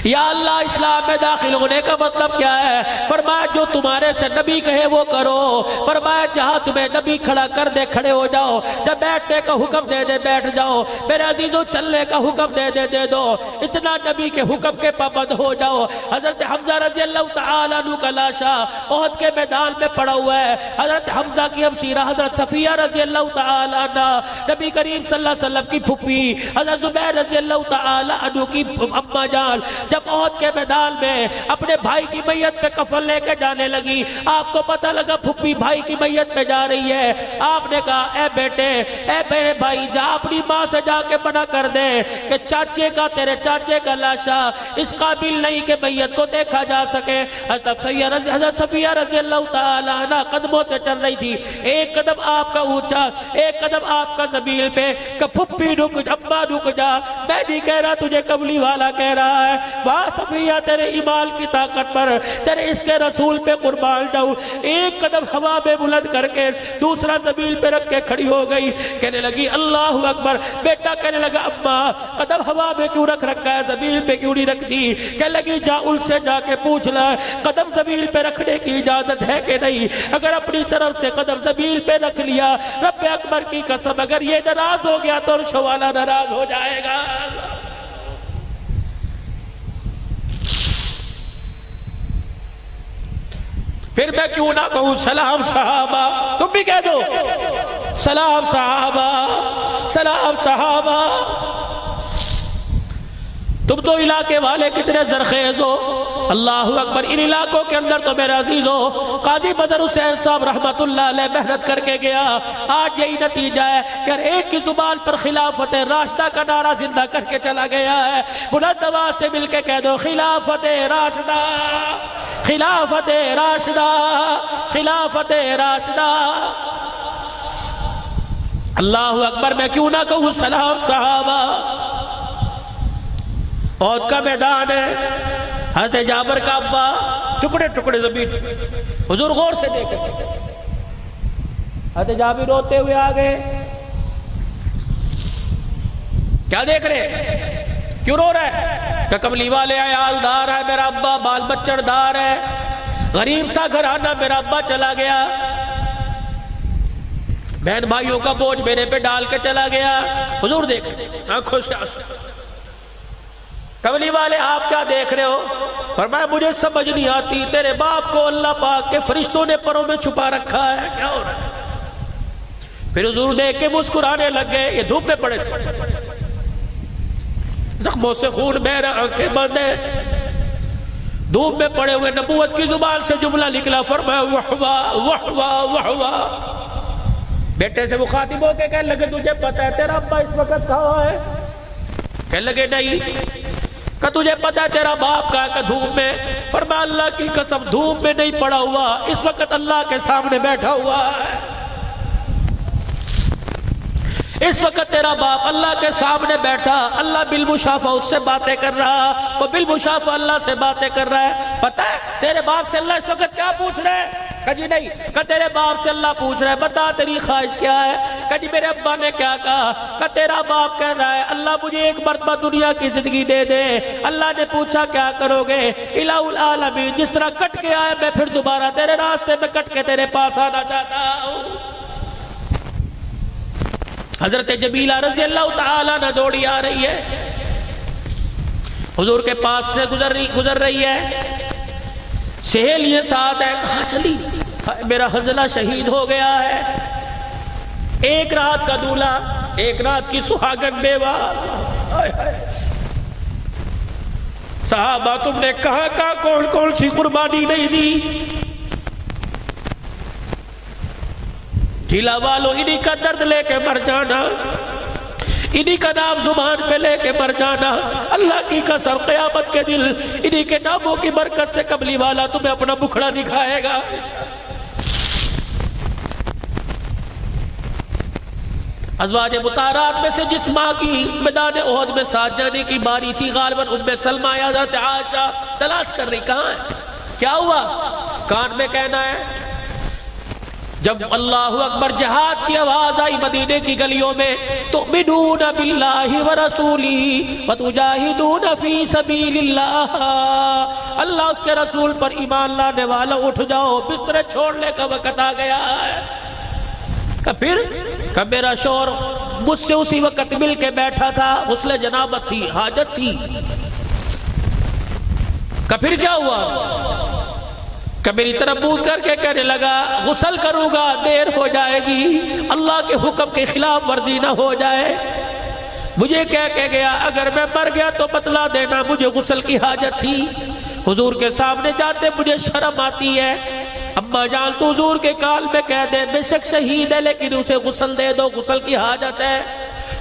یا اللہ اسلام میں داخل ہونے کا مطلب کیا ہے؟ فرمایا جو تمہارے سے نبی کہے وہ کرو. فرمایا جہاں تمہیں نبی کھڑا کر دے کھڑے ہو جاؤ, جب بیٹھنے کا حکم دے دے بیٹھ جاؤ. میرے عزیزوں چلنے کا حکم دے دے دے دو. اتنا نبی کے حکم کے پابند ہو جاؤ. حضرت حمزہ رضی اللہ تعالیٰ عنہ کا لاشا احد کے میدان میں پڑا ہوا ہے. حضرت حمزہ کی ہمشیرہ حضرت صفیہ رضی اللہ تعالیٰ عنہ نبی کریم صلی اللہ علیہ وسلم کی پھپھی حضرت زبیر رضی اللہ تعالیٰ عنہ کی اماں جان جب احد کے میدان میں اپنے بھائی کی میت پہ کفن لے کے جانے لگی, آپ کو پتہ لگا پھپھی بھائی کی میت پہ جا رہی ہے. آپ نے کہا اے بیٹے اے میرے بھائی جا اپنی ماں سے جا کے منع کر دے کہ چاچے کا تیرے چاچے کا لاشا اس قابل نہیں کہ میت کو دیکھا جا سکے. حضرت صفیہ رضی اللہ تعالیٰ عنہ قدموں سے چل رہی تھی, ایک قدم آپ کا اونچا ایک قدم آپ کا زمین پہ کہ پھپھی رک جا اماں رک جا, میں نہیں کہہ رہا تجھے کملی والا کہہ رہا ہے. واہ صفیہ تیرے ایمان کی طاقت پر تیرے اس کے رسول پہ قربان جاؤں. ایک قدم ہوا میں بلند کر کے دوسرا زمین پہ رکھ کے کھڑی ہو گئی. کہنے لگی اللہ اکبر. بیٹا کہنے لگا اماں قدم ہوا میں کیوں رکھ رکھا ہے, زمین پہ کیوں نہیں رکھ دی؟ کہنے لگی جا ان سے جا کے پوچھ لے قدم زمین پہ رکھنے کی اجازت ہے کہ نہیں. اگر اپنی طرف سے قدم زمین پہ رکھ لیا رب اکبر کی قسم اگر یہ ناراض ہو گیا تو عرش والا ناراض ہو جائے گا. پھر میں کیوں نہ کہوں سلام صحابہ, تم بھی کہہ دو سلام صحابہ سلام صحابہ. تم تو علاقے والے کتنے زرخیز ہو, اللہ اکبر. ان علاقوں کے اندر تو میرے عزیزو قاضی بدر حسین صاحب رحمت اللہ علیہ محنت کر کے گیا. آج یہی نتیجہ ہے کہ ہر ایک کی زبان پر خلافت راشدہ کا نعرہ زندہ کر کے چلا گیا ہے. بلند آواز سے مل کے کہہ دو خلافت راشدہ خلافت راشدہ خلافت راشدہ. اللہ اکبر. میں کیوں نہ کہوں سلام صحابہ. احد کا میدان ہے, حضرت جابر کا ابا ٹکڑے ٹکڑے زمین. حضور غور سے دیکھیں, حضرت جابر روتے ہوئے آگئے. کیا دیکھ رہے, کیوں رو رہے؟ کہ کملی والے عیال دار ہے میرا ابا, بال بچڑ دار ہے, غریب سا گھرانہ میرا ابا چلا گیا, بہن بھائیوں کا بوجھ میرے پہ ڈال کے چلا گیا. حضور دیکھ آنکھوں سے آنسو. کملی والے آپ کیا دیکھ رہے ہو؟ فرمایا مجھے سمجھ نہیں آتی, تیرے باپ کو اللہ پاک کے فرشتوں نے پروں میں چھپا رکھا ہے, کیا ہو رہا ہے؟ پھر حضور دیکھ کے مسکرانے لگ گئے. یہ دھوپ میں پڑے تھے, زخموں سے خون بہ رہا, آنکھیں بند ہیں, دھوپ میں پڑے ہوئے. نبوت کی زبان سے جملہ نکلا, فرمایا وحوا وحوا وحوا. بیٹے سے مخاطب ہو کے کہنے لگے تجھے پتہ ہے تیرا ابا اس وقت کہاں ہے؟ کہنے لگے نہیں. کہ تجھے پتہ ہے تیرا باپ کہاں ہے؟ کہ دھوپ میں. فرمایا اللہ کی قسم دھوپ میں نہیں پڑا ہوا, اس وقت اللہ کے سامنے بیٹھا ہوا ہے. اس وقت تیرا باپ اللہ کے سامنے بیٹھا, اللہ بالمشافہ اس سے باتیں کر رہا, وہ بالمشافہ اللہ سے باتیں کر رہا ہے. پتہ ہے تیرے باپ سے اللہ اس وقت کیا پوچھ رہے ہیں؟ کہ جی نہیں. کہ تیرے باپ سے اللہ پوچھ رہا ہے بتا تیری خواہش کیا ہے؟ کہ جی میرے ابا نے کیا کہا؟ کہ تیرا باپ کہہ رہا ہے اللہ مجھے ایک مرتبہ دنیا کی زندگی دے دے. اللہ نے پوچھا کیا کرو گے؟ الہ العالمین جس طرح کٹ کے آئے میں پھر دوبارہ تیرے راستے میں کٹ کے تیرے پاس آنا چاہتا ہوں. حضرت جمیلہ رضی اللہ تعالیٰ نہ دوڑی آ رہی ہے, حضور کے پاس سے گزر رہی ہے, سہیلیاں ساتھ ہے. کہاں چلی؟ میرا حضلہ شہید ہو گیا ہے. ایک رات کا دولہا, ایک رات کی سہاگن بیوہ. صحابہ تم نے کہاں کہاں کون کون سی قربانی نہیں دی؟ ٹھیلا والو انہی کا درد لے کے مر جانا، انہی کا نام زبان پہ لے کے مر جانا۔ اللہ کی قسم قیامت کے دل انہی کے ناموں کی برکت سے کملی والا تمہیں اپنا بکھڑا دکھائے گا۔ ازواج مطہرات میں سے جس ماں کی میدان احد میں ساتھ جانے کی باری تھی غالباً ام سلمہ یا حضرت عائشہ، تلاش کر رہی کہاں ہے، کیا ہوا؟ کان میں کہنا ہے جب اللہ اکبر جہاد کی آواز آئی مدینے کی گلیوں میں، تؤمنون باللہ ورسولہ وتجاہدون فی سبیل اللہ، اللہ اس کے رسول پر ایمان لانے والا اٹھ جاؤ، بستر چھوڑنے کا وقت آ گیا ہے۔ پھر کہ میرا شوہر مجھ سے اسی وقت مل کے بیٹھا تھا، غسل جنابت تھی، حاجت تھی، کہ پھر کیا ہوا؟ کہ میری طرف منہ کر کے کہنے لگا غسل کروں گا دیر ہو جائے گی، اللہ کے حکم کے خلاف ورزی نہ ہو جائے۔ مجھے کہہ کے گیا اگر میں مر گیا تو بتلا دینا مجھے غسل کی حاجت تھی۔ حضور کے سامنے جاتے مجھے شرم آتی ہے، اما جان تو حضور کے کال میں کہہ دے بے شک شہید ہے لیکن اسے غسل دے دو، غسل کی حاجت ہے۔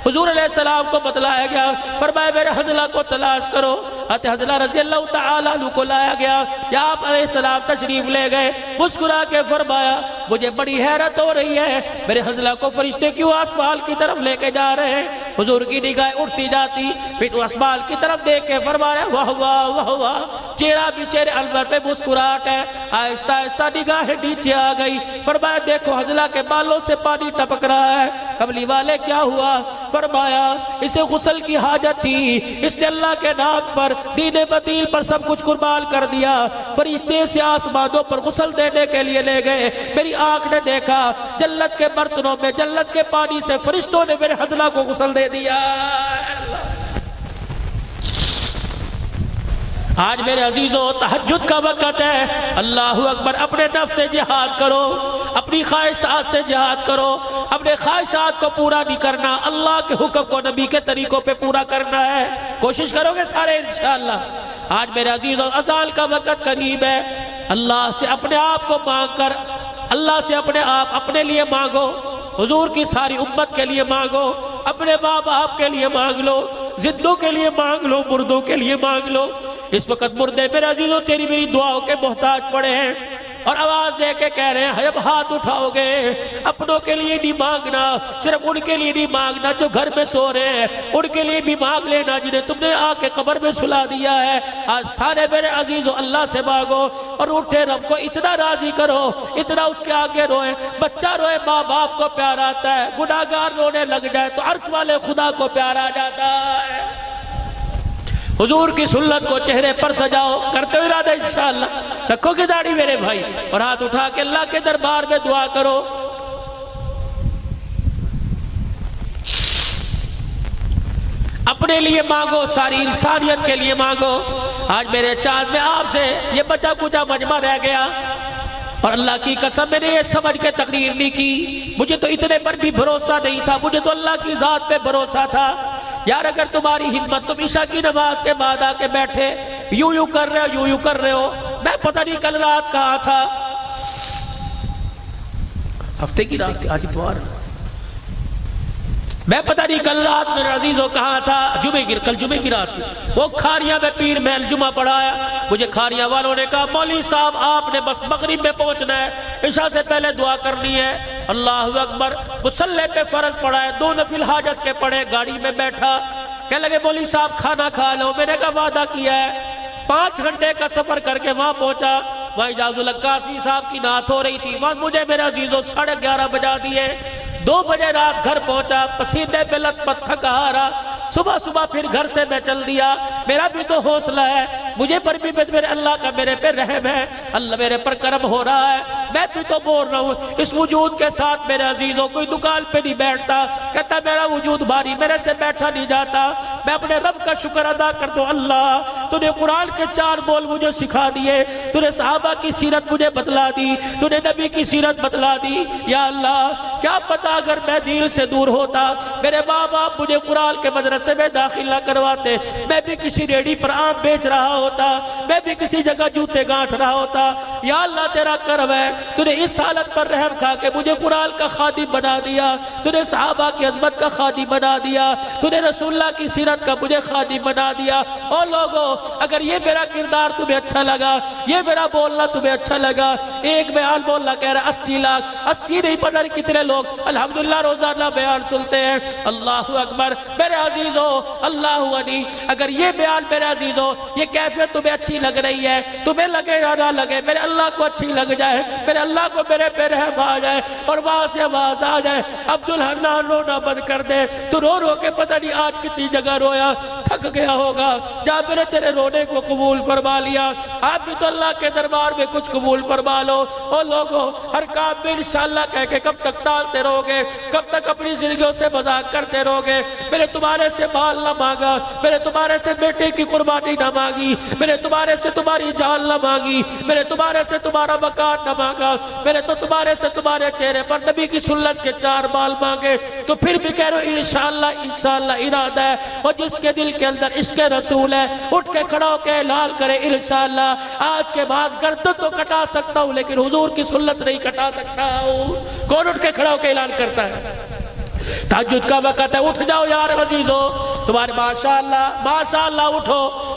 حضور علیہ السلام کو بتلایا گیا، فرمایا میرے حنظلہ کو تلاش کرو، حنظلہ رضی اللہ تعالیٰ عنہ کو لایا گیا، یا آپ علیہ السلام تشریف لے گئے، مسکرا کے فرمایا مجھے بڑی حیرت ہو رہی ہے، میرے حنظلہ کو فرشتے کیوں آسمان کی طرف لے کے جا رہے ہیں؟ حضور کی نگاہ اٹھتی جاتی، پھر آسمان کی طرف دیکھ کے فرمایا واہ واہ واہ واہ، چہرہ بھی چہرے انور پہ مسکراہٹ ہے، آہستہ آہستہ نگاہ نیچے آ گئی، فرمایا دیکھو حنظلہ کے بالوں سے پانی ٹپک رہا ہے، کملی والے کیا ہوا؟ فرمایا اسے غسل کی حاجت تھی، اس نے اللہ کے نام پر دین بدیل پر سب کچھ قربان کر دیا، فرشتے سے آسمانوں پر غسل دینے کے لیے لے گئے، میری آنکھ نے دیکھا جنت کے برتنوں میں جنت کے پانی سے فرشتوں نے میرے حنظلہ کو غسل دے دیا۔ آج میرے عزیزوں تہجد کا وقت ہے، اللہ اکبر، اپنے نفس سے جہاد کرو، اپنی خواہشات سے جہاد کرو، اپنے خواہشات کو پورا نہیں کرنا، اللہ کے حکم کو نبی کے طریقوں پہ پورا کرنا ہے، کوشش کرو گے سارے انشاءاللہ۔ آج میرے عزیزوں اذان کا وقت قریب ہے، اللہ سے اپنے آپ کو مانگ کر، اللہ سے اپنے آپ اپنے لیے مانگو، حضور کی ساری امت کے لیے مانگو، اپنے ماں باپ کے لیے مانگ لو، زندوں کے لیے مانگ لو، مردوں کے لیے مانگ لو۔ اس وقت مردے میرے عزیزوں تیری میری دعاؤں کے محتاج پڑے ہیں اور آواز دے کے کہہ رہے ہیں جب ہاتھ اٹھاؤ گے اپنوں کے لیے نہیں مانگنا، صرف ان کے لیے نہیں مانگنا جو گھر میں سو رہے ہیں، ان کے لیے بھی مانگ لینا جنہیں تم نے آ کے قبر میں سلا دیا ہے۔ آج سارے میرے عزیزوں اللہ سے مانگو اور اٹھے رب کو اتنا راضی کرو، اتنا اس کے آگے روئے، بچہ روئے ماں باپ کو پیار آتا ہے، گناہگار رونے لگ جائے تو عرش والے خدا کو پیار آ جاتا ہے۔ حضور کی سنت کو چہرے پر سجاؤ، کرتے ہو ارادہ انشاءاللہ، رکھو کہ داڑھی میرے بھائی، اور ہاتھ اٹھا کے اللہ کے دربار میں دعا کرو۔ اپنے لیے مانگو، ساری انسانیت کے لیے مانگو۔ آج میرے چاند میں آپ سے یہ بچا کچا مجمع رہ گیا اور اللہ کی قسم میں نے یہ سمجھ کے تقریر نہیں کی، مجھے تو اتنے پر بھی بھروسہ نہیں تھا، مجھے تو اللہ کی ذات پہ بھروسہ تھا۔ یار اگر تمہاری ہمت، تم عشاء کی نماز کے بعد آ کے بیٹھے یوں کر رہے ہو، یوں کر رہے ہو، میں پتہ نہیں کل رات کہاں تھا، ہفتے کی رات تھی، آج اتوار، میں پتہ نہیں کل رات میرے عزیزوں کہاں تھا، کل جمعے کی رات تھی، وہ کھاریاں میں پیر محل جمعہ پڑھایا، مجھے کھاریاں والوں نے کہا مولوی صاحب آپ نے بس مغرب میں پہنچنا ہے، عشاء سے پہلے دعا کرنی ہے۔ اللہ اکبر، مصلی پہ فرض پڑھا ہے، 2 نفل حاجت کے پڑھے، گاڑی میں بیٹھا، کہنے لگے مولوی صاحب کھانا کھا لو، میں نے کہا وعدہ کیا ہے، 5 گھنٹے کا سفر کر کے وہاں پہنچا، وہاں اجاز اللہ قاسمی صاحب کی نعت ہو رہی تھی، وہاں مجھے میرے عزیزوں 11:30 بجا دیے، 2 بجے رات گھر پہنچا، پسینے پہ لت پت تھکا ہارا، صبح پھر گھر سے میں چل دیا، میرا بھی تو حوصلہ ہے، مجھے پر بھی میرے اللہ کا میرے پہ رحم ہے، اللہ میرے پر کرم ہو رہا ہے، میں بھی تو بول رہا ہوں، اس وجود کے ساتھ میرے عزیزوں کوئی دکان پہ نہیں بیٹھتا، کہتا میرا وجود بھاری میرے سے بیٹھا نہیں جاتا، میں اپنے رب کا شکر ادا کر دوں، اللہ تو نے قرآن کے 4 بول مجھے سکھا دیے، تو نے صحابہ کی سیرت مجھے بتلا دی، تو نے نبی کی سیرت بتلا دی، یا اللہ کیا پتا اگر میں دل سے دور ہوتا، میرے ماں باپ مجھے قرآن کے مدرسے میں داخل نہ کرواتے، میں بھی کسی ریڑھی پر آم بیچ رہا ہوتا، میں بھی کسی جگہ جوتے گانٹھ رہا ہوتا، یا اللہ تیرا کرم ہے، تو نے اس حالت پر رحم کھا کے مجھے قرآن کا خادم بنا دیا، تو نے صحابہ کی عظمت کا خادم بنا دیا، تو نے رسول اللہ کی سیرت کا مجھے خادم بنا دیا۔ اور لوگوں اگر یہ میرا کردار تمہیں اچھا لگا، یہ میرا بولنا تمہیں اچھا لگا، ایک بیان بولنا کہہ رہا 80 لاکھ، 80 نہیں پتہ نہیں کتنے لوگ الحمدللہ روزانہ بیان سنتے ہیں، اللہ اکبر میرے عزیزو، اللہ غنی۔ اگر یہ بیان میرے عزیزو، یہ کیفیت تمہیں اچھی لگ رہی ہے، تمہیں لگے یا نہ لگے، میرے اللہ کو اچھی لگ جائے، میرے اللہ کو میرے پہ رحم آ جائے اور وہاں سے آواز آ جائے عبدالحنان رونا بند کر دے، تو رو رو کے پتہ نہیں آج کتنی جگہ رویا، تھک گیا ہوگا، جہاں میں نے تیرے رونے کو قبول فرما لیا، آپ بھی تو اللہ کے دربار میں کچھ قبول فرما لو۔ اور لوگوں ہر کام میں انشاءاللہ کہہ کے کب تک ٹالتے رہو گے، کب تک اپنی زندگیوں سے مذاق کرتے رہو گے؟ میں نے تمہارے سے مال نہ مانگا، میں نے تمہارے سے بیٹے کی قربانی نہ مانگی، میں نے تمہارے سے تمہاری جان نہ مانگی، میں نے تمہارے سے تمہارا مکان نہ مانگا، میں نے تو تمہارے سے تمہارے چہرے پر نبی کی سنت کے 4 بال مانگے، تو پھر بھی کہہ رہا ہوں انشاءاللہ ارادہ ہے، اور جس کے دل کے اندر عشق رسول ہے اٹھ کے کھڑا ہو کے اعلان کرے انشاءاللہ آج کے بعد گردن تو کٹا سکتا ہوں لیکن حضور کی سنت نہیں کٹا سکتا ہوں۔ کون اٹھ کے کھڑا ہو کے اعلان کرتا ہے؟ تہجد کا وقت ہے، اٹھ جاؤ یار عزیزو، تمہارے ماشاءاللہ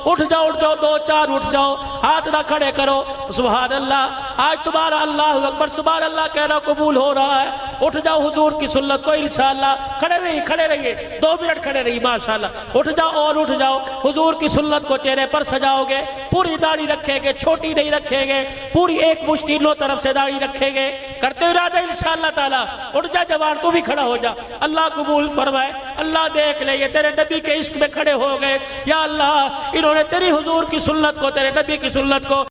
اٹھ جاؤ 2 4 اٹھ جاؤ، ہاتھ نہ کھڑے کرو، سبحان اللہ، آج تمہارا اللہ اکبر سبحان اللہ کہنا قبول ہو رہا ہے، اٹھ جاؤ حضور کی سنت کو انشاءاللہ، کھڑے رہیے 2 منٹ کھڑے رہیے، ماشاءاللہ اٹھ جاؤ اور اٹھ جاؤ، حضور کی سنت کو چہرے پر سجاؤ گے، پوری داڑھی رکھیں گے، چھوٹی نہیں رکھیں گے، پوری ایک مشت تینوں طرف سے داڑھی رکھیں گے، کرتے ہوئے ارادہ انشاءاللہ تعالی، اٹھ جا جوان تو بھی کھڑا ہو جا، اللہ قبول فرمائے، اللہ دیکھ لے یہ تیرے نبی کے عشق میں کھڑے ہو گئے، یا اللہ انہوں نے تیری حضور کی سنت کو، تیرے نبی کی سنت کو